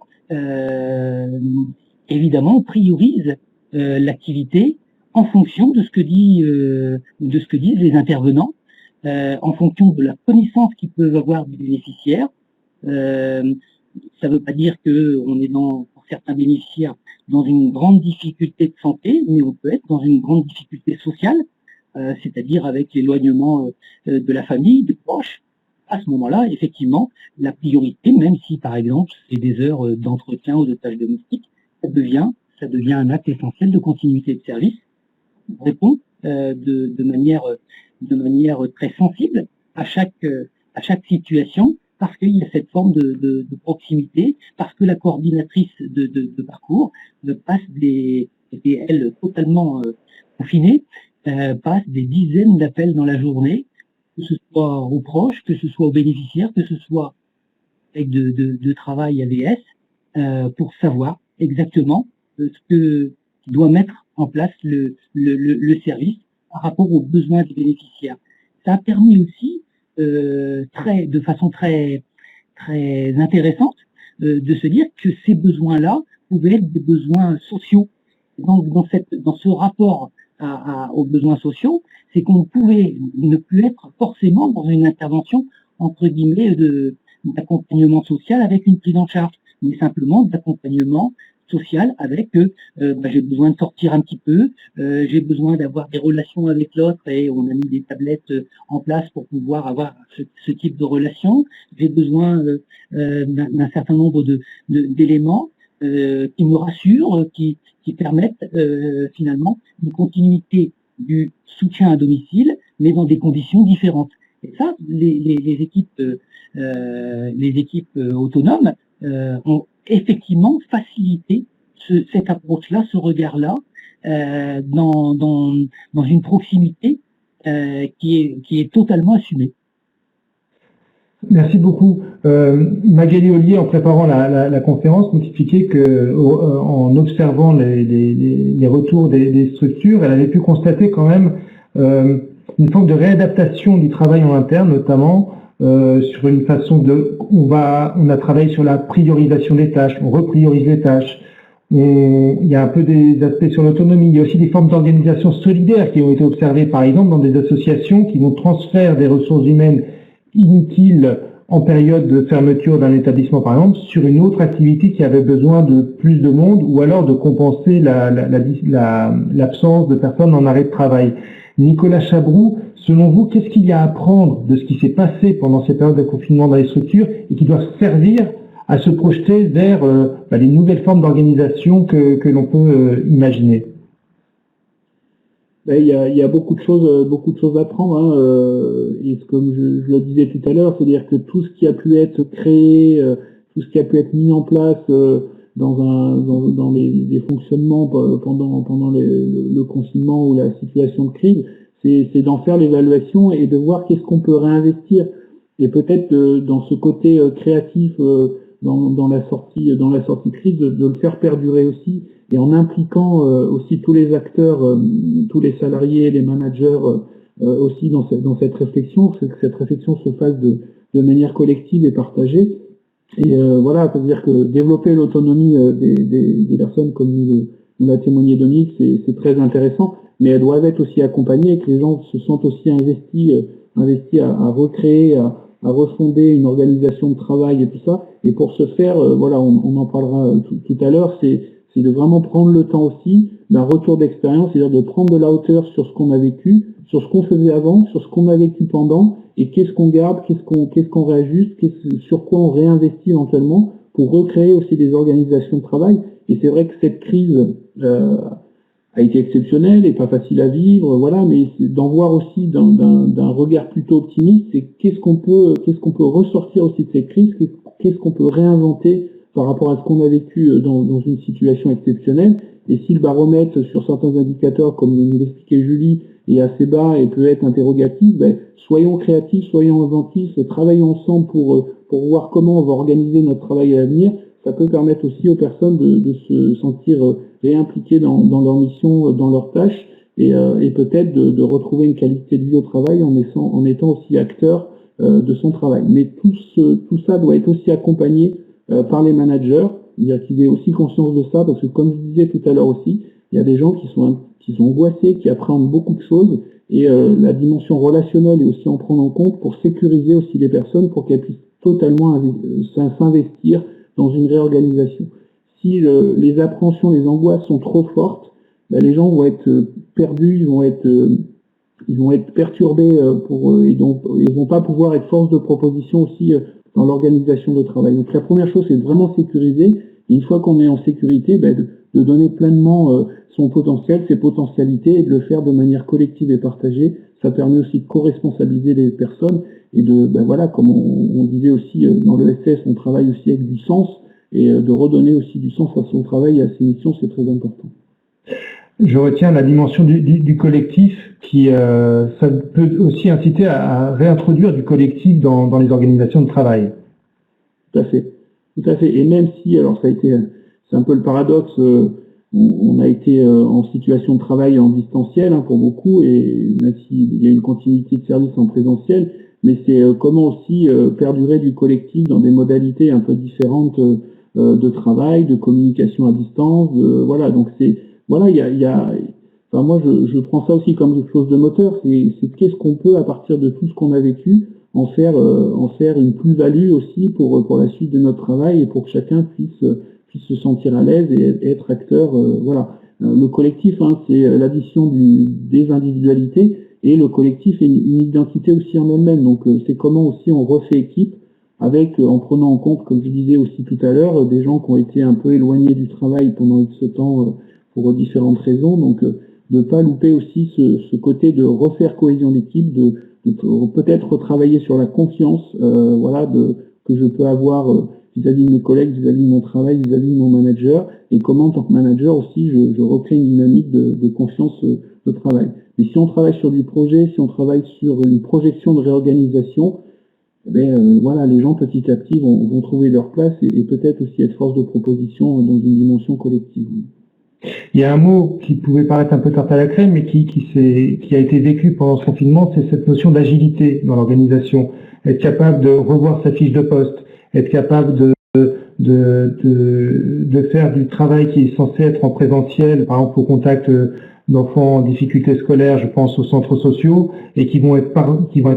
évidemment, on priorise l'activité en fonction de ce que disent les intervenants, en fonction de la connaissance qu'ils peuvent avoir des bénéficiaires. Ça ne veut pas dire qu'on est pour certains bénéficiaires dans une grande difficulté de santé, mais on peut être dans une grande difficulté sociale, c'est-à-dire avec l'éloignement de la famille, de proches. À ce moment-là, effectivement, la priorité, même si par exemple c'est des heures d'entretien ou de tâches domestiques, ça devient un acte essentiel de continuité de service. On répond de manière très sensible à chaque situation, parce qu'il y a cette forme de proximité, parce que la coordinatrice de parcours passe elle totalement confinée, passe des dizaines d'appels dans la journée, que ce soit aux proches, que ce soit aux bénéficiaires, que ce soit avec de travail AVS, pour savoir exactement ce que doit mettre en place le service par rapport aux besoins des bénéficiaires. Ça a permis aussi, de façon très, très intéressante, de se dire que ces besoins-là pouvaient être des besoins sociaux. Donc, dans ce rapport aux besoins sociaux, c'est qu'on pouvait ne plus être forcément dans une intervention, entre guillemets, d'accompagnement social avec une prise en charge, mais simplement d'accompagnement social avec j'ai besoin de sortir un petit peu, j'ai besoin d'avoir des relations avec l'autre, et on a mis des tablettes en place pour pouvoir avoir ce type de relation. J'ai besoin d'un certain nombre d'éléments qui me rassurent, qui permettent finalement une continuité du soutien à domicile, mais dans des conditions différentes. Et ça, les équipes autonomes ont effectivement facilité cette approche-là, ce regard-là, dans une proximité qui est totalement assumée. Merci beaucoup. Magali Ollier, en préparant la conférence, m'expliquait que, en observant les retours des structures, elle avait pu constater quand même une forme de réadaptation du travail en interne, notamment sur une façon on a travaillé sur la priorisation des tâches, on repriorise les tâches. Il y a un peu des aspects sur l'autonomie. Il y a aussi des formes d'organisation solidaire qui ont été observées, par exemple, dans des associations qui vont transférer des ressources humaines inutiles en période de fermeture d'un établissement, par exemple, sur une autre activité qui avait besoin de plus de monde, ou alors de compenser l'absence de personnes en arrêt de travail. Nicolas Chabroux, selon vous, qu'est-ce qu'il y a à apprendre de ce qui s'est passé pendant ces périodes de confinement dans les structures et qui doit servir à se projeter vers les nouvelles formes d'organisation que l'on peut imaginer? Il y a beaucoup de choses à prendre, hein, et comme je le disais tout à l'heure, c'est-à-dire que tout ce qui a pu être créé, tout ce qui a pu être mis en place dans les fonctionnements pendant le confinement ou la situation de crise, c'est d'en faire l'évaluation et de voir qu'est-ce qu'on peut réinvestir. Et peut-être dans ce côté créatif dans la sortie de crise, de le faire perdurer aussi, et en impliquant aussi tous les acteurs, tous les salariés, les managers aussi dans cette réflexion, que cette réflexion se fasse de manière collective et partagée. Et voilà, c'est-à-dire que développer l'autonomie des personnes, comme nous l'a témoigné Dominique, c'est très intéressant, mais elles doivent être aussi accompagnées et que les gens se sentent aussi investis à recréer, à refonder une organisation de travail et tout ça. Et pour ce faire, voilà, on en parlera tout à l'heure, c'est de vraiment prendre le temps aussi d'un retour d'expérience, c'est-à-dire de prendre de la hauteur sur ce qu'on a vécu, sur ce qu'on faisait avant, sur ce qu'on a vécu pendant, et qu'est-ce qu'on garde, qu'est-ce qu'on réajuste, sur quoi on réinvestit éventuellement pour recréer aussi des organisations de travail. Et c'est vrai que cette crise a été exceptionnelle et pas facile à vivre, voilà, mais d'en voir aussi d'un regard plutôt optimiste, c'est qu'est-ce qu'on peut ressortir aussi de cette crise, qu'est-ce qu'on peut réinventer par rapport à ce qu'on a vécu dans une situation exceptionnelle. Et si le baromètre sur certains indicateurs, comme nous l'expliquait Julie, est assez bas et peut être interrogatif, soyons créatifs, soyons inventifs, travaillons ensemble pour voir comment on va organiser notre travail à l'avenir. Ça peut permettre aussi aux personnes de se sentir réimpliquées dans leur mission, dans leurs tâches, et peut-être de retrouver une qualité de vie au travail en étant aussi acteur de son travail. Mais tout ça doit être aussi accompagné par les managers, c'est-à-dire qu'ils aient aussi conscience de ça, parce que comme je disais tout à l'heure aussi, il y a des gens qui sont angoissés, qui appréhendent beaucoup de choses, et la dimension relationnelle est aussi en prendre en compte pour sécuriser aussi les personnes, pour qu'elles puissent totalement s'investir dans une réorganisation. Si les appréhensions, les angoisses sont trop fortes, les gens vont être perdus, ils vont être perturbés et donc ils vont pas pouvoir être force de proposition aussi dans l'organisation de travail. Donc la première chose, c'est de vraiment sécuriser. Et une fois qu'on est en sécurité, de donner pleinement son potentiel, ses potentialités, et de le faire de manière collective et partagée. Ça permet aussi de co-responsabiliser les personnes et voilà, comme on disait aussi dans le SS, on travaille aussi avec du sens, et de redonner aussi du sens à son travail et à ses missions, c'est très important. Je retiens la dimension du collectif qui ça peut aussi inciter à réintroduire du collectif dans les organisations de travail. Tout à fait. Et même si, alors c'est un peu le paradoxe, on a été en situation de travail en distanciel pour beaucoup, et même s'il y a une continuité de service en présentiel, mais c'est comment aussi perdurer du collectif dans des modalités un peu différentes de travail, de communication à distance, voilà. Donc voilà, moi je prends ça aussi comme quelque chose de moteur. C'est qu'est-ce qu'on peut, à partir de tout ce qu'on a vécu, en faire une plus-value aussi pour la suite de notre travail, et pour que chacun puisse se sentir à l'aise et être acteur. Voilà. Le collectif, c'est l'addition des individualités, et le collectif est une identité aussi en elle-même. Donc c'est comment aussi on refait équipe, en prenant en compte, comme je disais aussi tout à l'heure, des gens qui ont été un peu éloignés du travail pendant ce temps pour différentes raisons. Donc de ne pas louper aussi ce côté de refaire cohésion d'équipe, de peut-être retravailler sur la confiance que je peux avoir vis-à-vis de mes collègues, vis-à-vis de mon travail, vis-à-vis de mon manager, et comment en tant que manager aussi je recrée une dynamique de confiance de travail. Mais si on travaille sur du projet, si on travaille sur une projection de réorganisation, voilà, les gens petit à petit vont trouver leur place et peut-être aussi être force de proposition dans une dimension collective. Il y a un mot qui pouvait paraître un peu tarte à la crème, mais qui a été vécu pendant ce confinement, c'est cette notion d'agilité dans l'organisation. Être capable de revoir sa fiche de poste, être capable de faire du travail qui est censé être en présentiel, par exemple au contact d'enfants en difficulté scolaire, je pense aux centres sociaux, et qui vont être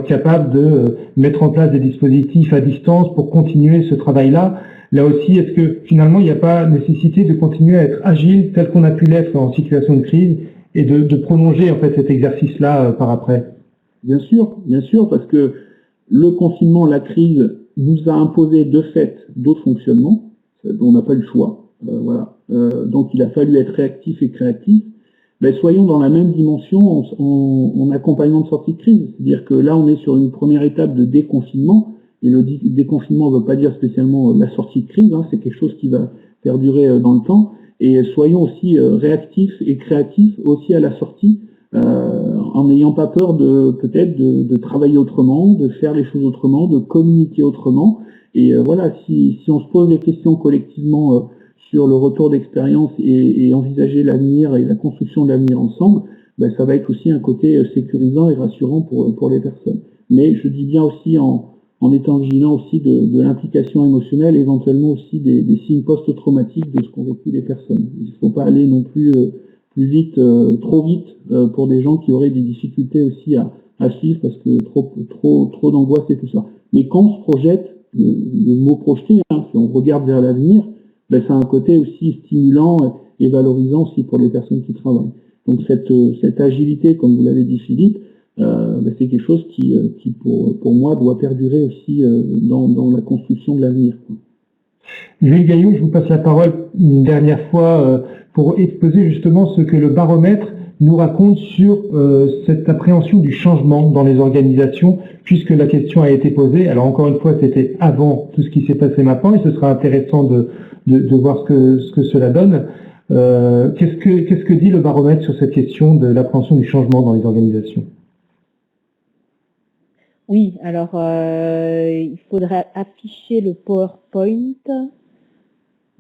capables de mettre en place des dispositifs à distance pour continuer ce travail-là. Là aussi, est-ce que finalement, il n'y a pas nécessité de continuer à être agile tel qu'on a pu l'être en situation de crise et de prolonger en fait cet exercice-là par après? Bien sûr, parce que le confinement, la crise nous a imposé de fait d'autres fonctionnements dont on n'a pas eu le choix. Voilà. Donc il a fallu être réactif et créatif. Soyons dans la même dimension en accompagnement de sortie de crise. C'est-à-dire que là, on est sur une première étape de déconfinement. Et le déconfinement ne veut pas dire spécialement la sortie de crise, hein, c'est quelque chose qui va perdurer dans le temps. Et soyons aussi réactifs et créatifs aussi à la sortie, en n'ayant pas peur peut-être de travailler autrement, de faire les choses autrement, de communiquer autrement. Et voilà, si on se pose des questions collectivement sur le retour d'expérience et envisager l'avenir et la construction de l'avenir ensemble, ça va être aussi un côté sécurisant et rassurant pour les personnes. Mais je dis bien aussi en étant vigilant aussi de l'implication émotionnelle, éventuellement aussi des signes post-traumatiques de ce qu'ont vécu les personnes. Il ne faut pas aller non plus plus vite, trop vite, pour des gens qui auraient des difficultés aussi à suivre parce que trop d'angoisse et tout ça. Mais quand on se projette, le mot projeter, hein, si on regarde vers l'avenir, ça a un côté aussi stimulant et valorisant aussi pour les personnes qui travaillent. Donc cette agilité, comme vous l'avez dit Philippe, c'est quelque chose qui pour moi, doit perdurer aussi dans la construction de l'avenir. Jules Gaillot, je vous passe la parole une dernière fois pour exposer justement ce que le baromètre nous raconte sur cette appréhension du changement dans les organisations, puisque la question a été posée. Alors encore une fois, c'était avant tout ce qui s'est passé maintenant, et ce sera intéressant de voir ce que cela donne. Qu'est-ce que dit le baromètre sur cette question de l'appréhension du changement dans les organisations? Oui, alors il faudrait afficher le PowerPoint.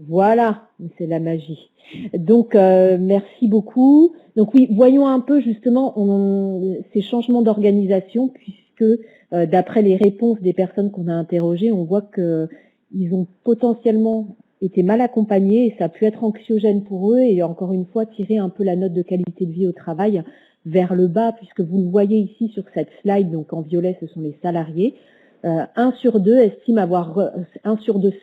Voilà, c'est la magie. Donc, merci beaucoup. Donc oui, voyons un peu justement ces changements d'organisation, puisque d'après les réponses des personnes qu'on a interrogées, on voit qu'ils ont potentiellement été mal accompagnés et ça a pu être anxiogène pour eux et encore une fois tirer un peu la note de qualité de vie au travail vers le bas, puisque vous le voyez ici sur cette slide, donc en violet, ce sont les salariés. 1 sur 2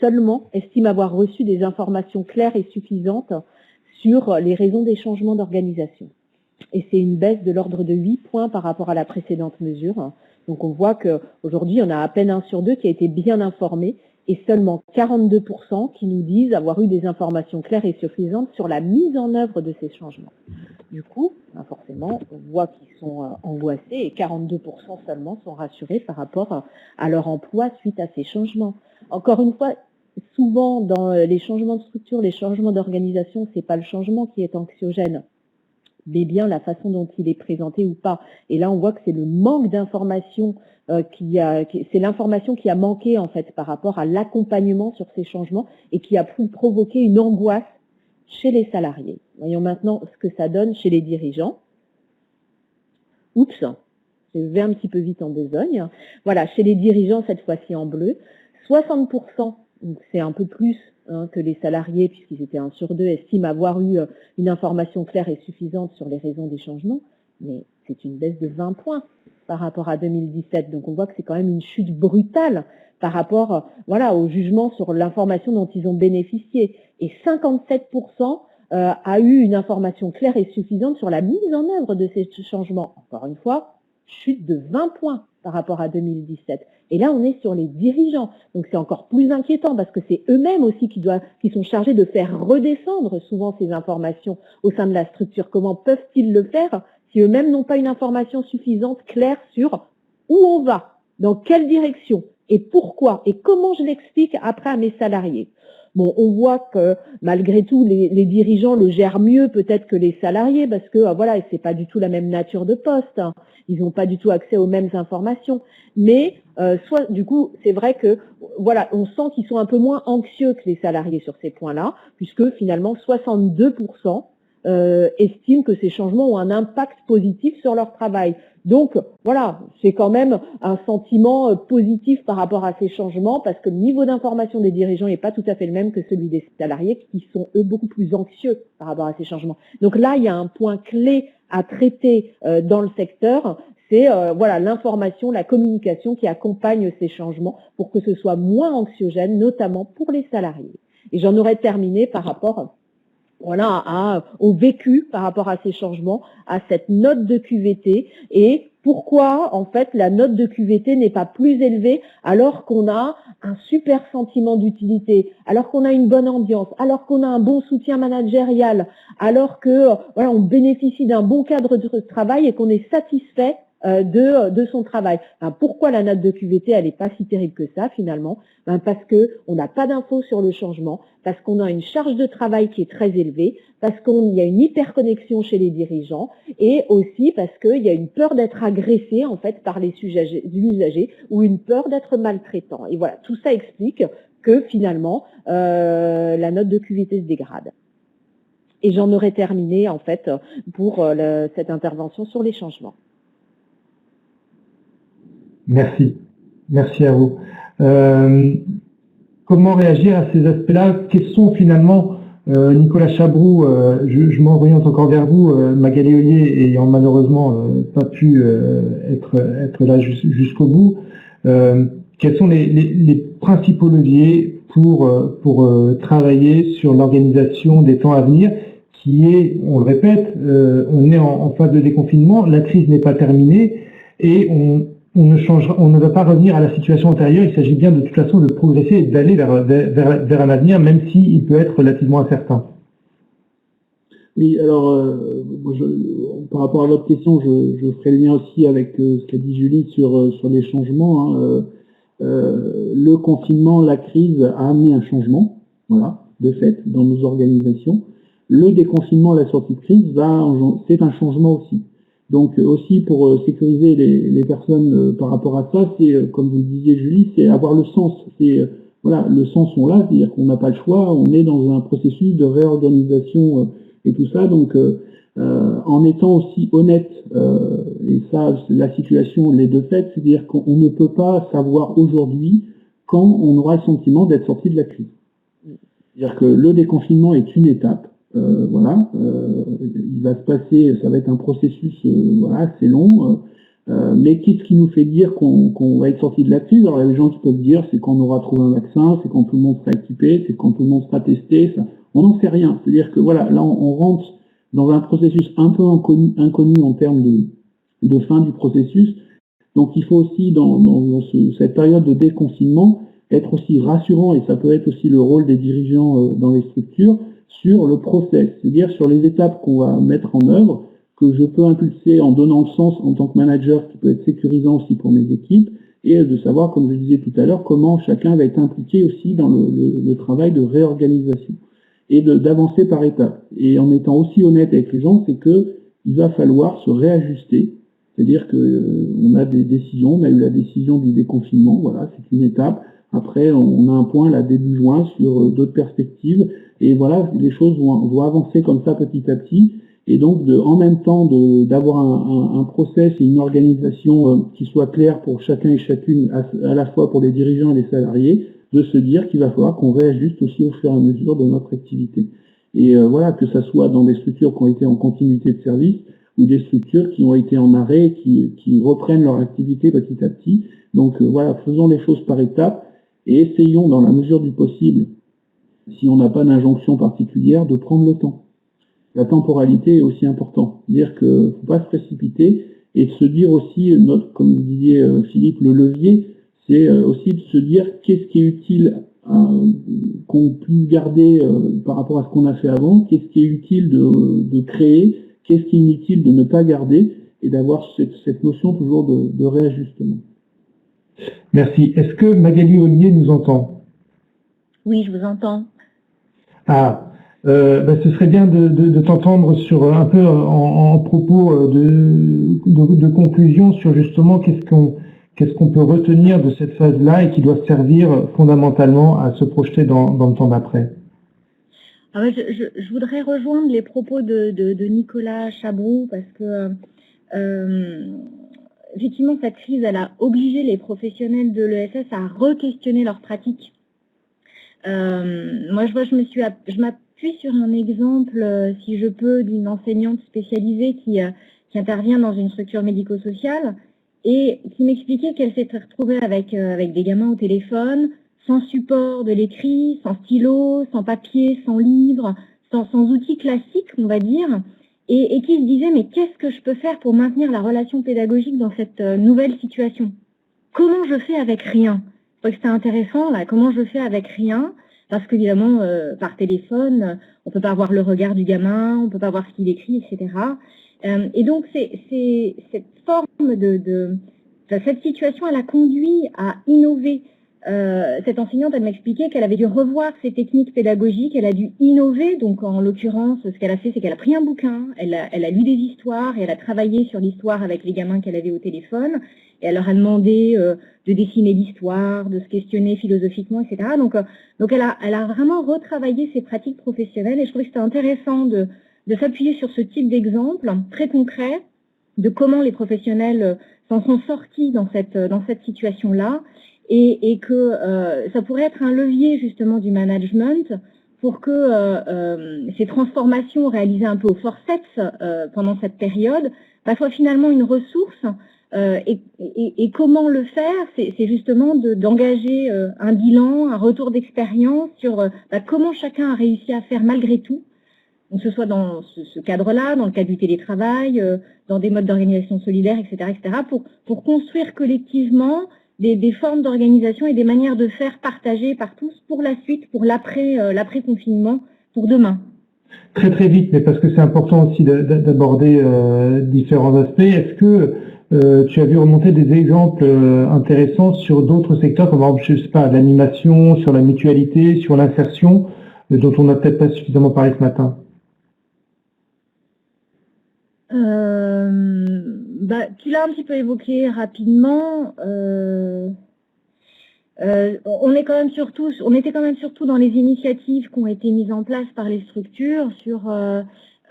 seulement estime avoir reçu des informations claires et suffisantes sur les raisons des changements d'organisation. Et c'est une baisse de l'ordre de 8 points par rapport à la précédente mesure. Donc on voit qu'aujourd'hui, on a à peine 1 sur 2 qui a été bien informé et seulement 42% qui nous disent avoir eu des informations claires et suffisantes sur la mise en œuvre de ces changements. Du coup, forcément, on voit qu'ils sont angoissés et 42% seulement sont rassurés par rapport à leur emploi suite à ces changements. Encore une fois, souvent dans les changements de structure, les changements d'organisation, c'est pas le changement qui est anxiogène, mais bien la façon dont il est présenté ou pas. Et là, on voit que c'est le manque d'information c'est l'information qui a manqué en fait par rapport à l'accompagnement sur ces changements et qui a pu provoquer une angoisse chez les salariés. Voyons maintenant ce que ça donne chez les dirigeants. Oups, je vais un petit peu vite en besogne. Voilà, chez les dirigeants, cette fois-ci en bleu, 60%, c'est un peu plus que les salariés, puisqu'ils étaient 1 sur 2, estiment avoir eu une information claire et suffisante sur les raisons des changements, mais c'est une baisse de 20 points par rapport à 2017. Donc on voit que c'est quand même une chute brutale par rapport au jugement sur l'information dont ils ont bénéficié. Et 57% a eu une information claire et suffisante sur la mise en œuvre de ces changements. Encore une fois, chute de 20 points par rapport à 2017. Et là, on est sur les dirigeants. Donc c'est encore plus inquiétant parce que c'est eux-mêmes aussi qui sont chargés de faire redescendre souvent ces informations au sein de la structure. Comment peuvent-ils le faire si eux-mêmes n'ont pas une information suffisante, claire sur où on va, dans quelle direction et pourquoi et comment je l'explique après à mes salariés? Bon, on voit que malgré tout, les dirigeants le gèrent mieux peut-être que les salariés parce que voilà, c'est pas du tout la même nature de poste. Hein. Ils n'ont pas du tout accès aux mêmes informations. Mais du coup, c'est vrai que voilà, on sent qu'ils sont un peu moins anxieux que les salariés sur ces points-là, puisque finalement 62% estiment que ces changements ont un impact positif sur leur travail. Donc voilà, c'est quand même un sentiment positif par rapport à ces changements parce que le niveau d'information des dirigeants n'est pas tout à fait le même que celui des salariés qui sont eux beaucoup plus anxieux par rapport à ces changements. Donc là, il y a un point clé à traiter dans le secteur, c'est voilà, l'information, la communication qui accompagne ces changements pour que ce soit moins anxiogène, notamment pour les salariés. Et j'en aurais terminé par rapport voilà, au vécu par rapport à ces changements, à cette note de QVT et pourquoi en fait la note de QVT n'est pas plus élevée alors qu'on a un super sentiment d'utilité, alors qu'on a une bonne ambiance, alors qu'on a un bon soutien managérial, alors que voilà, on bénéficie d'un bon cadre de travail et qu'on est satisfait de son travail. Ben, pourquoi la note de QVT elle n'est pas si terrible que ça finalement? Ben, parce que on n'a pas d'infos sur le changement, parce qu'on a une charge de travail qui est très élevée, parce qu'il y a une hyperconnexion chez les dirigeants et aussi parce qu'il y a une peur d'être agressé en fait par les usagers ou une peur d'être maltraitant. Et voilà, tout ça explique que finalement la note de QVT se dégrade. Et j'en aurais terminé en fait pour cette intervention sur les changements. Merci. Merci à vous. Comment réagir à ces aspects-là? Quels sont finalement, Nicolas Chabroux, je m'oriente encore vers vous, Magali Ollier ayant malheureusement pas pu être là jusqu'au bout, quels sont les principaux leviers pour travailler sur l'organisation des temps à venir qui est, on le répète, on est en phase de déconfinement, la crise n'est pas terminée et on ne va pas revenir à la situation antérieure. Il s'agit bien de toute façon de progresser et d'aller vers un avenir, même s'il peut être relativement incertain. Oui, alors, par rapport à votre question, je ferai le lien aussi avec ce qu'a dit Julie sur les changements. Hein. Le confinement, la crise a amené un changement, voilà, de fait, dans nos organisations. Le déconfinement, la sortie de crise, c'est un changement aussi. Donc aussi pour sécuriser les personnes par rapport à ça, c'est comme vous le disiez Julie, c'est avoir le sens. C'est voilà, le sens on l'a, c'est-à-dire qu'on n'a pas le choix, on est dans un processus de réorganisation et tout ça. Donc en étant aussi honnête, et ça la situation l'est de fait, c'est-à-dire qu'on ne peut pas savoir aujourd'hui quand on aura le sentiment d'être sorti de la crise. C'est-à-dire que le déconfinement est une étape. Voilà, il va se passer, ça va être un processus voilà, assez long, mais qu'est-ce qui nous fait dire qu'on va être sorti de la crise? Alors il y a des gens qui peuvent dire c'est quand on aura trouvé un vaccin, c'est quand tout le monde sera équipé, c'est quand tout le monde sera testé, ça. On n'en sait rien, c'est-à-dire que voilà, là on rentre dans un processus un peu inconnu en termes de fin du processus, donc il faut aussi dans cette période de déconfinement être aussi rassurant, et ça peut être aussi le rôle des dirigeants dans les structures, sur le process, c'est-à-dire sur les étapes qu'on va mettre en œuvre, que je peux impulser en donnant le sens en tant que manager, qui peut être sécurisant aussi pour mes équipes, et de savoir, comme je disais tout à l'heure, comment chacun va être impliqué aussi dans le travail de réorganisation, et d'avancer par étapes. Et en étant aussi honnête avec les gens, c'est qu'il va falloir se réajuster, c'est-à-dire qu'on a des décisions, on a eu la décision du déconfinement, voilà, c'est une étape. Après, on a un point là début juin sur d'autres perspectives. Et voilà, les choses vont avancer comme ça petit à petit. Et donc, en même temps, d'avoir un process et une organisation qui soit claire pour chacun et chacune, à la fois pour les dirigeants et les salariés, de se dire qu'il va falloir qu'on réajuste aussi au fur et à mesure de notre activité. Et voilà, que ça soit dans des structures qui ont été en continuité de service ou des structures qui ont été en arrêt, qui reprennent leur activité petit à petit. Donc voilà, faisons les choses par étapes et essayons, dans la mesure du possible, si on n'a pas d'injonction particulière, de prendre le temps. La temporalité est aussi importante. C'est-à-dire qu'il ne faut pas se précipiter et de se dire aussi, comme vous disiez Philippe, le levier, c'est aussi de se dire qu'est-ce qui est utile qu'on puisse garder par rapport à ce qu'on a fait avant, qu'est-ce qui est utile de créer, qu'est-ce qui est inutile de ne pas garder, et d'avoir cette notion toujours de réajustement. Merci. Est-ce que Magali Ollier nous entend? Oui, je vous entends. Ce serait bien de t'entendre sur un peu en propos de conclusion sur justement qu'est-ce qu'on peut retenir de cette phase-là et qui doit servir fondamentalement à se projeter dans le temps d'après. Je voudrais rejoindre les propos de Nicolas Chabroux parce que effectivement cette crise elle a obligé les professionnels de l'ESS à re-questionner leurs pratiques. Moi je m'appuie sur un exemple, si je peux, d'une enseignante spécialisée qui intervient dans une structure médico-sociale et qui m'expliquait qu'elle s'était retrouvée avec des gamins au téléphone, sans support de l'écrit, sans stylo, sans papier, sans livre, sans outils classiques, on va dire, et qui se disait mais qu'est-ce que je peux faire pour maintenir la relation pédagogique dans cette nouvelle situation? Comment je fais avec rien? Je trouvais que c'était intéressant, là, comment je fais avec rien? Parce qu'évidemment, par téléphone, on peut pas voir le regard du gamin, on peut pas voir ce qu'il écrit, etc. Et donc, c'est cette forme cette situation, elle a conduit à innover. Cette enseignante, elle m'expliquait qu'elle avait dû revoir ses techniques pédagogiques, elle a dû innover. Donc, en l'occurrence, ce qu'elle a fait, c'est qu'elle a pris un bouquin, elle a lu des histoires et elle a travaillé sur l'histoire avec les gamins qu'elle avait au téléphone. Et elle leur a demandé de dessiner l'histoire, de se questionner philosophiquement, etc. Donc elle a vraiment retravaillé ses pratiques professionnelles et je trouvais que c'était intéressant de s'appuyer sur ce type d'exemple très concret de comment les professionnels s'en sont sortis dans cette situation-là et que ça pourrait être un levier justement du management pour que ces transformations réalisées un peu au forceps pendant cette période soient finalement une ressource. Et comment le faire? C'est justement d'engager un bilan, un retour d'expérience sur comment chacun a réussi à faire malgré tout, donc que ce soit dans ce cadre-là, dans le cadre du télétravail, dans des modes d'organisation solidaire, etc., pour construire collectivement des formes d'organisation et des manières de faire partagées par tous pour la suite, pour l'après-confinement, pour demain. Très très vite, mais parce que c'est important aussi d'aborder différents aspects. Est-ce que tu as vu remonter des exemples intéressants sur d'autres secteurs, comme par exemple, je sais pas, l'animation, sur la mutualité, sur l'insertion, dont on n'a peut-être pas suffisamment parlé ce matin? Tu l'as un petit peu évoqué rapidement. On était quand même surtout dans les initiatives qui ont été mises en place par les structures sur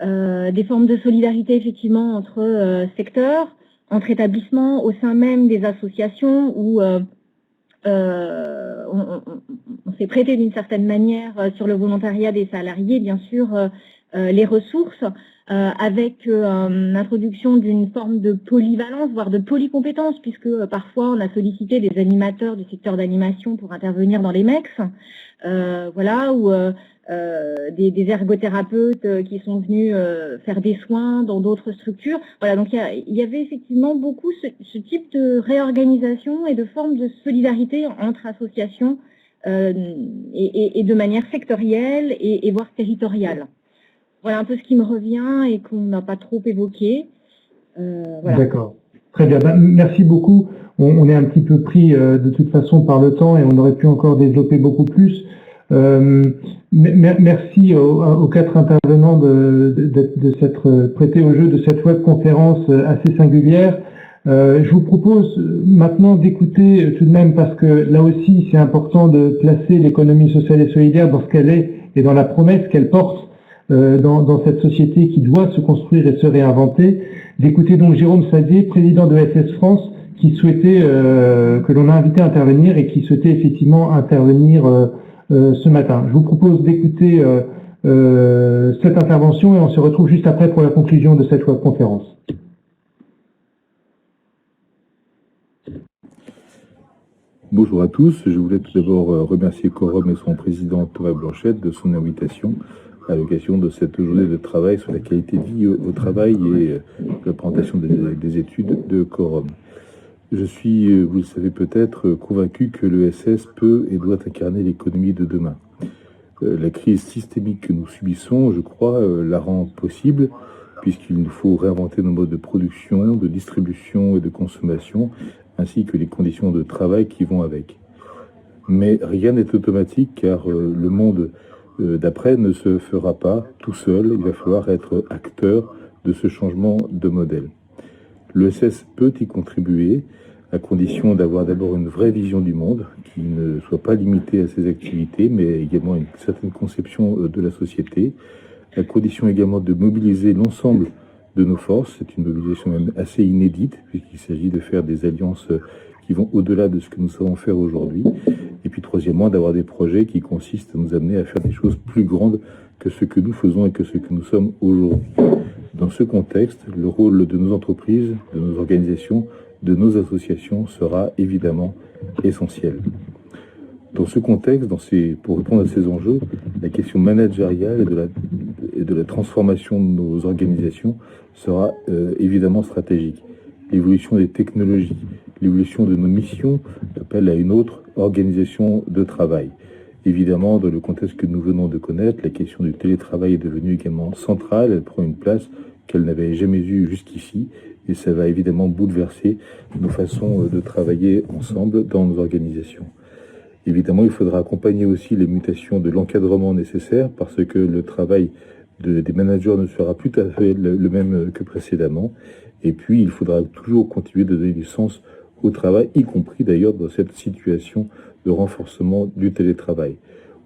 des formes de solidarité effectivement entre secteurs, entre établissements, au sein même des associations où on s'est prêté d'une certaine manière sur le volontariat des salariés, bien sûr, les ressources, avec l'introduction d'une forme de polyvalence, voire de polycompétence, puisque parfois on a sollicité des animateurs du secteur d'animation pour intervenir dans les MEX, ou des ergothérapeutes qui sont venus faire des soins dans d'autres structures. Voilà, donc il y avait effectivement beaucoup ce type de réorganisation et de forme de solidarité entre associations et de manière sectorielle et voire territoriale. Voilà un peu ce qui me revient et qu'on n'a pas trop évoqué. Voilà. D'accord. Très bien. Merci beaucoup. On est un petit peu pris de toute façon par le temps et on aurait pu encore développer beaucoup plus. Merci aux quatre intervenants de s'être prêtés au jeu de cette webconférence assez singulière. Je vous propose maintenant d'écouter tout de même, parce que là aussi c'est important de placer l'économie sociale et solidaire dans ce qu'elle est et dans la promesse qu'elle porte dans cette société qui doit se construire et se réinventer, d'écouter donc Jérôme Sadier, président de ESS France, qui souhaitait, que l'on a invité à intervenir et qui souhaitait effectivement intervenir ce matin. Je vous propose d'écouter cette intervention et on se retrouve juste après pour la conclusion de cette webconférence. Bonjour à tous, je voulais tout d'abord remercier Quorum et son président Thomas Blanchette de son invitation à l'occasion de cette journée de travail sur la qualité de vie au travail et la présentation des études de Quorum. Je suis, vous le savez peut-être, convaincu que l'ESS peut et doit incarner l'économie de demain. La crise systémique que nous subissons, je crois, la rend possible, puisqu'il nous faut réinventer nos modes de production, de distribution et de consommation, ainsi que les conditions de travail qui vont avec. Mais rien n'est automatique, car le monde d'après ne se fera pas tout seul. Il va falloir être acteur de ce changement de modèle. L'ESS peut y contribuer, à condition d'avoir d'abord une vraie vision du monde, qui ne soit pas limitée à ses activités, mais également une certaine conception de la société, à condition également de mobiliser l'ensemble de nos forces. C'est une mobilisation même assez inédite, puisqu'il s'agit de faire des alliances qui vont au-delà de ce que nous savons faire aujourd'hui. Et puis troisièmement, d'avoir des projets qui consistent à nous amener à faire des choses plus grandes que ce que nous faisons et que ce que nous sommes aujourd'hui. Dans ce contexte, le rôle de nos entreprises, de nos organisations, de nos associations sera évidemment essentiel. Dans ce contexte, pour répondre à ces enjeux, la question managériale et de la transformation de nos organisations sera évidemment stratégique. L'évolution des technologies, l'évolution de nos missions appelle à une autre organisation de travail. Évidemment, dans le contexte que nous venons de connaître, la question du télétravail est devenue également centrale. Elle prend une place qu'elle n'avait jamais eue jusqu'ici et ça va évidemment bouleverser nos façons de travailler ensemble dans nos organisations. Évidemment, il faudra accompagner aussi les mutations de l'encadrement nécessaire parce que le travail des managers ne sera plus tout à fait le même que précédemment. Et puis, il faudra toujours continuer de donner du sens au travail, y compris d'ailleurs dans cette situation de renforcement du télétravail.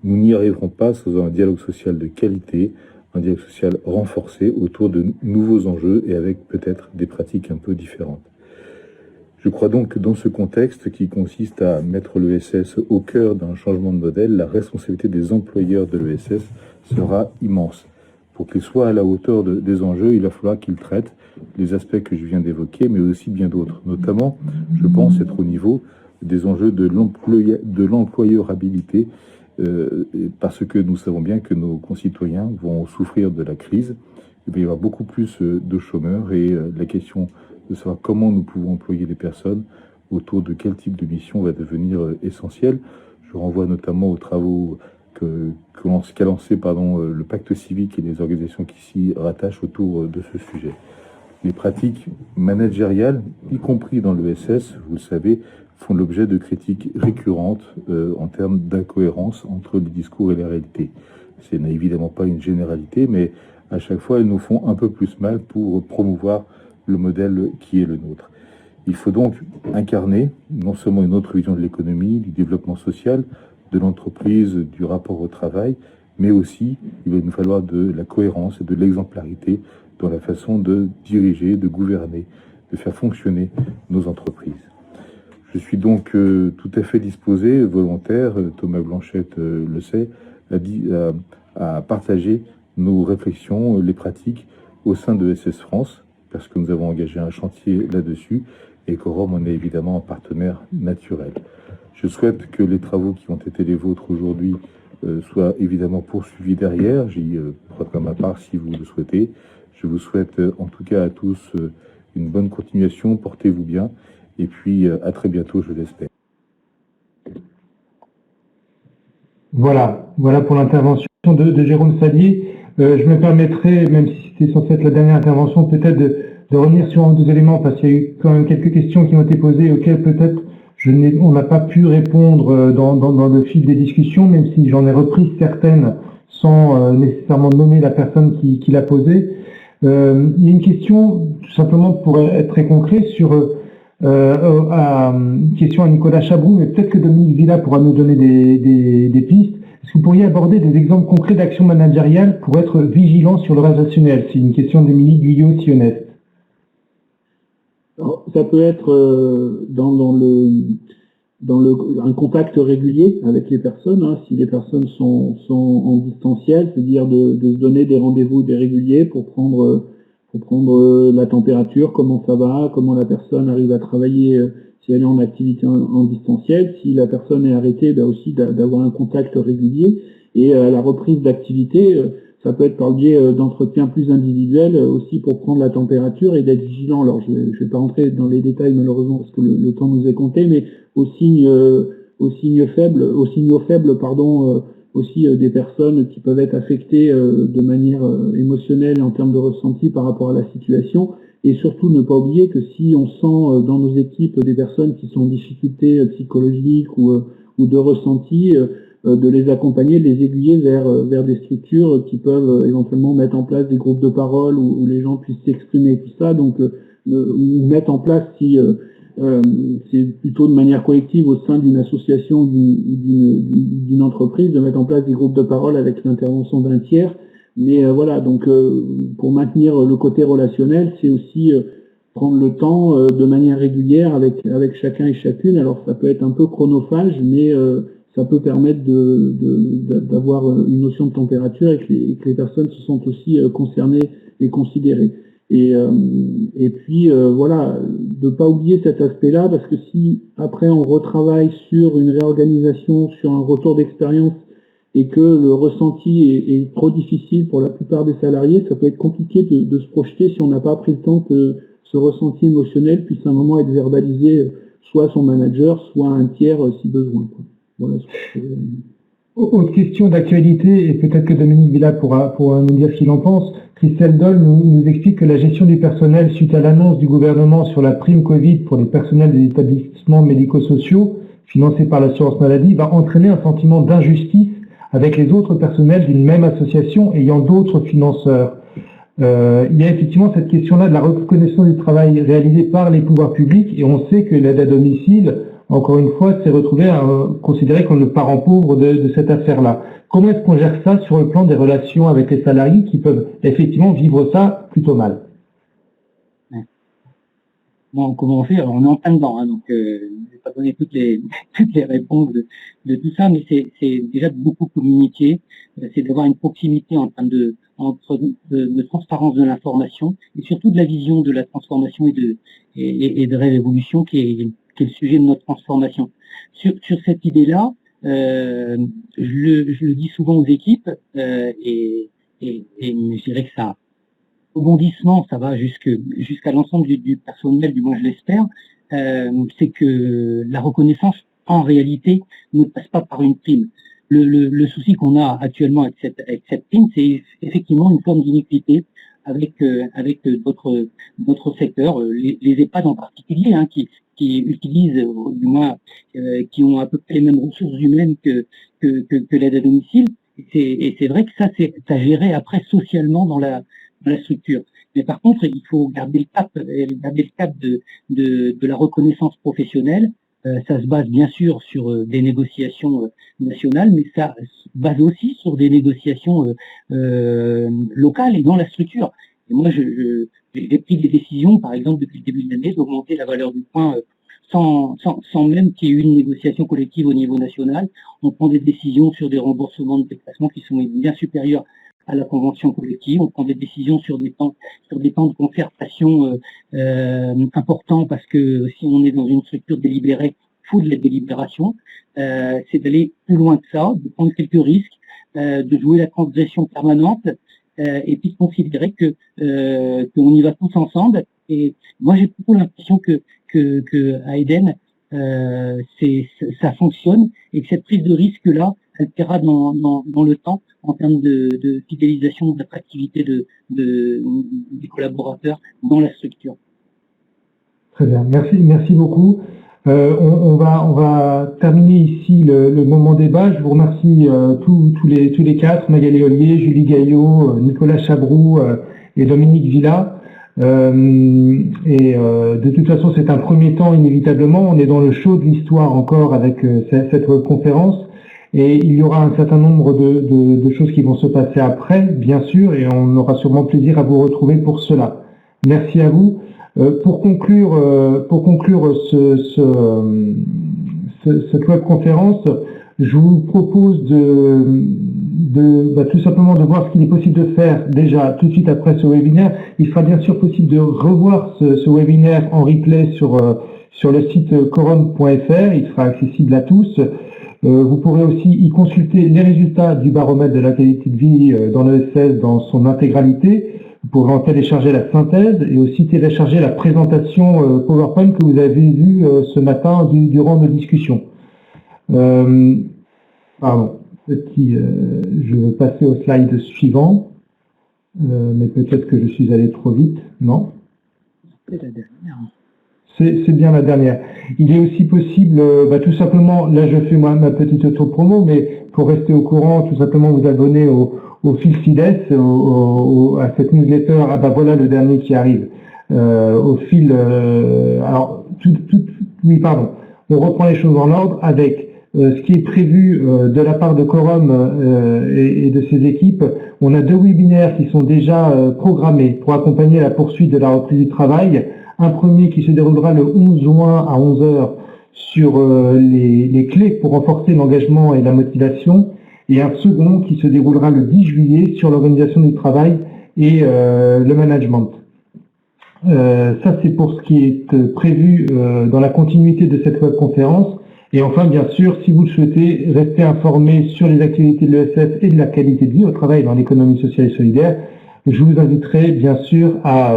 Nous n'y arriverons pas sans un dialogue social de qualité, un dialogue social renforcé autour de nouveaux enjeux et avec peut-être des pratiques un peu différentes. Je crois donc que dans ce contexte qui consiste à mettre l'ESS au cœur d'un changement de modèle, la responsabilité des employeurs de l'ESS sera immense. Pour qu'ils soient à la hauteur des enjeux, il va falloir qu'ils traitent les aspects que je viens d'évoquer, mais aussi bien d'autres. Notamment, je pense être au niveau des enjeux de l'employabilité, parce que nous savons bien que nos concitoyens vont souffrir de la crise. Il va y avoir beaucoup plus de chômeurs et la question de savoir comment nous pouvons employer les personnes autour de quel type de mission va devenir essentielle. Je renvoie notamment aux travaux qu'a lancé le pacte civique et les organisations qui s'y rattachent autour de ce sujet. Les pratiques managériales, y compris dans l'ESS, vous le savez, font l'objet de critiques récurrentes en termes d'incohérence entre les discours et la réalité. Ce n'est évidemment pas une généralité, mais à chaque fois, elles nous font un peu plus mal pour promouvoir le modèle qui est le nôtre. Il faut donc incarner non seulement une autre vision de l'économie, du développement social, de l'entreprise, du rapport au travail, mais aussi il va nous falloir de la cohérence et de l'exemplarité dans la façon de diriger, de gouverner, de faire fonctionner nos entreprises. Je suis donc tout à fait disposé, volontaire, Thomas Blanchette le sait, à partager nos réflexions, les pratiques au sein de SS France, parce que nous avons engagé un chantier là-dessus et Corom en est évidemment un partenaire naturel. Je souhaite que les travaux qui ont été les vôtres aujourd'hui soient évidemment poursuivis derrière. J'y prendrai ma part si vous le souhaitez. Je vous souhaite en tout cas à tous une bonne continuation, portez-vous bien et puis à très bientôt, je l'espère. Voilà pour l'intervention de Jérôme Salier. Je me permettrai, même si c'était censé être la dernière intervention, peut-être de revenir sur un ou deux éléments, parce qu'il y a eu quand même quelques questions qui ont été posées auxquelles peut-être on n'a pas pu répondre dans le fil des discussions, même si j'en ai repris certaines sans nécessairement nommer la personne qui l'a posée. Il y a une question, tout simplement pour être très concret, sur une question à Nicolas Chabrou, mais peut-être que Dominique Villa pourra nous donner des pistes. Est-ce que vous pourriez aborder des exemples concrets d'actions managériales pour être vigilant sur le relationnel? C'est une question d'Émilie Guyot-Sionnet. Ça peut être un contact régulier avec les personnes, hein, si les personnes sont en distanciel, c'est-à-dire de se donner des rendez-vous réguliers pour prendre la température, comment ça va, comment la personne arrive à travailler si elle est en activité en distanciel. Si la personne est arrêtée, aussi d'avoir un contact régulier. Et à la reprise d'activité, ça peut être par le biais d'entretiens plus individuels aussi pour prendre la température et d'être vigilant. Alors je ne vais pas rentrer dans les détails malheureusement parce que le temps nous est compté, mais aux signaux faibles, aussi des personnes qui peuvent être affectées de manière émotionnelle en termes de ressenti par rapport à la situation. Et surtout ne pas oublier que si on sent dans nos équipes des personnes qui sont en difficulté psychologique ou de ressenti, de les accompagner, de les aiguiller vers des structures qui peuvent éventuellement mettre en place des groupes de parole où les gens puissent s'exprimer et tout ça, donc ou mettre en place si c'est plutôt de manière collective au sein d'une association, d'une entreprise, de mettre en place des groupes de parole avec l'intervention d'un tiers. Mais voilà, donc pour maintenir le côté relationnel, c'est aussi prendre le temps de manière régulière avec chacun et chacune. Alors ça peut être un peu chronophage, mais ça peut permettre d'avoir une notion de température et que les personnes se sentent aussi concernées et considérées. Et puis voilà, de ne pas oublier cet aspect-là, parce que si après on retravaille sur une réorganisation, sur un retour d'expérience, et que le ressenti est trop difficile pour la plupart des salariés, ça peut être compliqué de se projeter si on n'a pas pris le temps que ce ressenti émotionnel puisse à un moment être verbalisé, soit à son manager, soit à un tiers si besoin. Voilà. Autre question d'actualité, et peut-être que Dominique Villa pourra nous dire ce qu'il en pense. Christelle Doll nous explique que la gestion du personnel suite à l'annonce du gouvernement sur la prime Covid pour les personnels des établissements médico-sociaux financés par l'assurance maladie va entraîner un sentiment d'injustice avec les autres personnels d'une même association ayant d'autres financeurs. Il y a effectivement cette question-là de la reconnaissance du travail réalisé par les pouvoirs publics, et on sait que l'aide à domicile, encore une fois, s'est retrouvée considérée comme le parent pauvre de cette affaire-là. Comment est-ce qu'on gère ça sur le plan des relations avec les salariés qui peuvent effectivement vivre ça plutôt mal? Bon, comment on fait? Alors, on est en plein dedans, hein, donc je ne vais pas donner toutes les réponses de tout ça, mais c'est déjà de beaucoup communiquer, c'est d'avoir une proximité entre de transparence de l'information et surtout de la vision de la transformation et de révolution qui est le sujet de notre transformation. Sur cette idée-là, je le dis souvent aux équipes et je dirais que ça rebondissement, ça va jusqu'à l'ensemble du personnel, du moins je l'espère, c'est que la reconnaissance, en réalité, ne passe pas par une prime. Le souci qu'on a actuellement avec cette prime, c'est effectivement une forme d'iniquité avec d'autres secteurs, les EHPAD en particulier, hein, qui utilisent, du moins, qui ont à peu près les mêmes ressources humaines que l'aide à domicile. Et c'est vrai que ça, c'est à gérer après socialement dans la structure. Mais par contre, il faut garder le cap de la reconnaissance professionnelle. Ça se base bien sûr sur des négociations nationales, mais ça se base aussi sur des négociations locales et dans la structure. Et moi, j'ai pris des décisions, par exemple, depuis le début de l'année, d'augmenter la valeur du point sans même qu'il y ait eu une négociation collective au niveau national. On prend des décisions sur des remboursements de déplacements qui sont bien supérieurs à la convention collective. On prend des décisions sur des temps de concertation importants, parce que si on est dans une structure délibérée, il faut de la délibération. C'est d'aller plus loin que ça, de prendre quelques risques, de jouer la transgression permanente, et puis de considérer qu'on y va tous ensemble. Et moi, j'ai plutôt l'impression que à Eden, ça fonctionne, et que cette prise de risque-là, elle paiera dans le temps en termes de fidélisation, d'attractivité des collaborateurs dans la structure. Très bien, merci beaucoup. On va terminer ici le moment débat. Je vous remercie tous les quatre, Magali Ollier, Julie Gaillot, Nicolas Chabroux et Dominique Villa. De toute façon, c'est un premier temps inévitablement. On est dans le chaud de l'histoire encore avec cette conférence, et il y aura un certain nombre de choses qui vont se passer après, bien sûr, et on aura sûrement plaisir à vous retrouver pour cela. Merci à vous. Pour conclure cette webconférence, je vous propose tout simplement de voir ce qu'il est possible de faire déjà tout de suite après ce webinaire. Il sera bien sûr possible de revoir ce webinaire en replay sur le site corom.fr. Il sera accessible à tous. Vous pourrez aussi y consulter les résultats du baromètre de la qualité de vie dans l'ESS dans son intégralité. Vous pourrez en télécharger la synthèse et aussi télécharger la présentation PowerPoint que vous avez vue ce matin durant nos discussions. Pardon, je vais passer au slide suivant, mais peut-être que je suis allé trop vite, non? C'est bien la dernière. Il est aussi possible, tout simplement, là je fais moi ma petite auto-promo, mais pour rester au courant, tout simplement vous abonner au fil Fides, à cette newsletter. Ah bah voilà le dernier qui arrive. Au fil, oui pardon. On reprend les choses en ordre avec ce qui est prévu de la part de Quorum et de ses équipes. On a 2 webinaires qui sont déjà programmés pour accompagner la poursuite de la reprise du travail. Un premier qui se déroulera le 11 juin à 11 h sur les clés pour renforcer l'engagement et la motivation, et un second qui se déroulera le 10 juillet sur l'organisation du travail et le management. Ça, c'est pour ce qui est prévu dans la continuité de cette webconférence. Et enfin, bien sûr, si vous le souhaitez, restez informé sur les activités de l'ESF et de la qualité de vie au travail dans l'économie sociale et solidaire. Je vous inviterai bien sûr à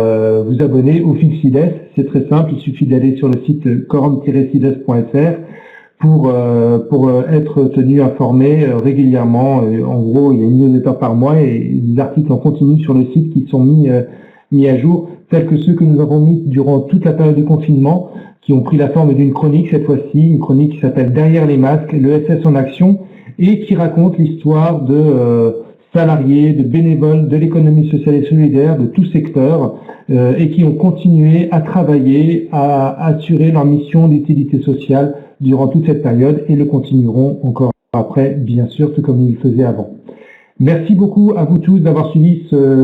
vous abonner au fil Fides. C'est très simple, il suffit d'aller sur le site quorum-fides.fr pour être tenu informé régulièrement. En gros, il y a une newsletter par mois et des articles en continu sur le site qui sont mis à jour, tels que ceux que nous avons mis durant toute la période de confinement, qui ont pris la forme d'une chronique cette fois-ci, une chronique qui s'appelle Derrière les masques, l'ESS en action, et qui raconte l'histoire de salariés, de bénévoles de l'économie sociale et solidaire, de tout secteur, et qui ont continué à travailler, à assurer leur mission d'utilité sociale durant toute cette période, et le continueront encore après, bien sûr, tout comme ils le faisaient avant. Merci beaucoup à vous tous d'avoir suivi ce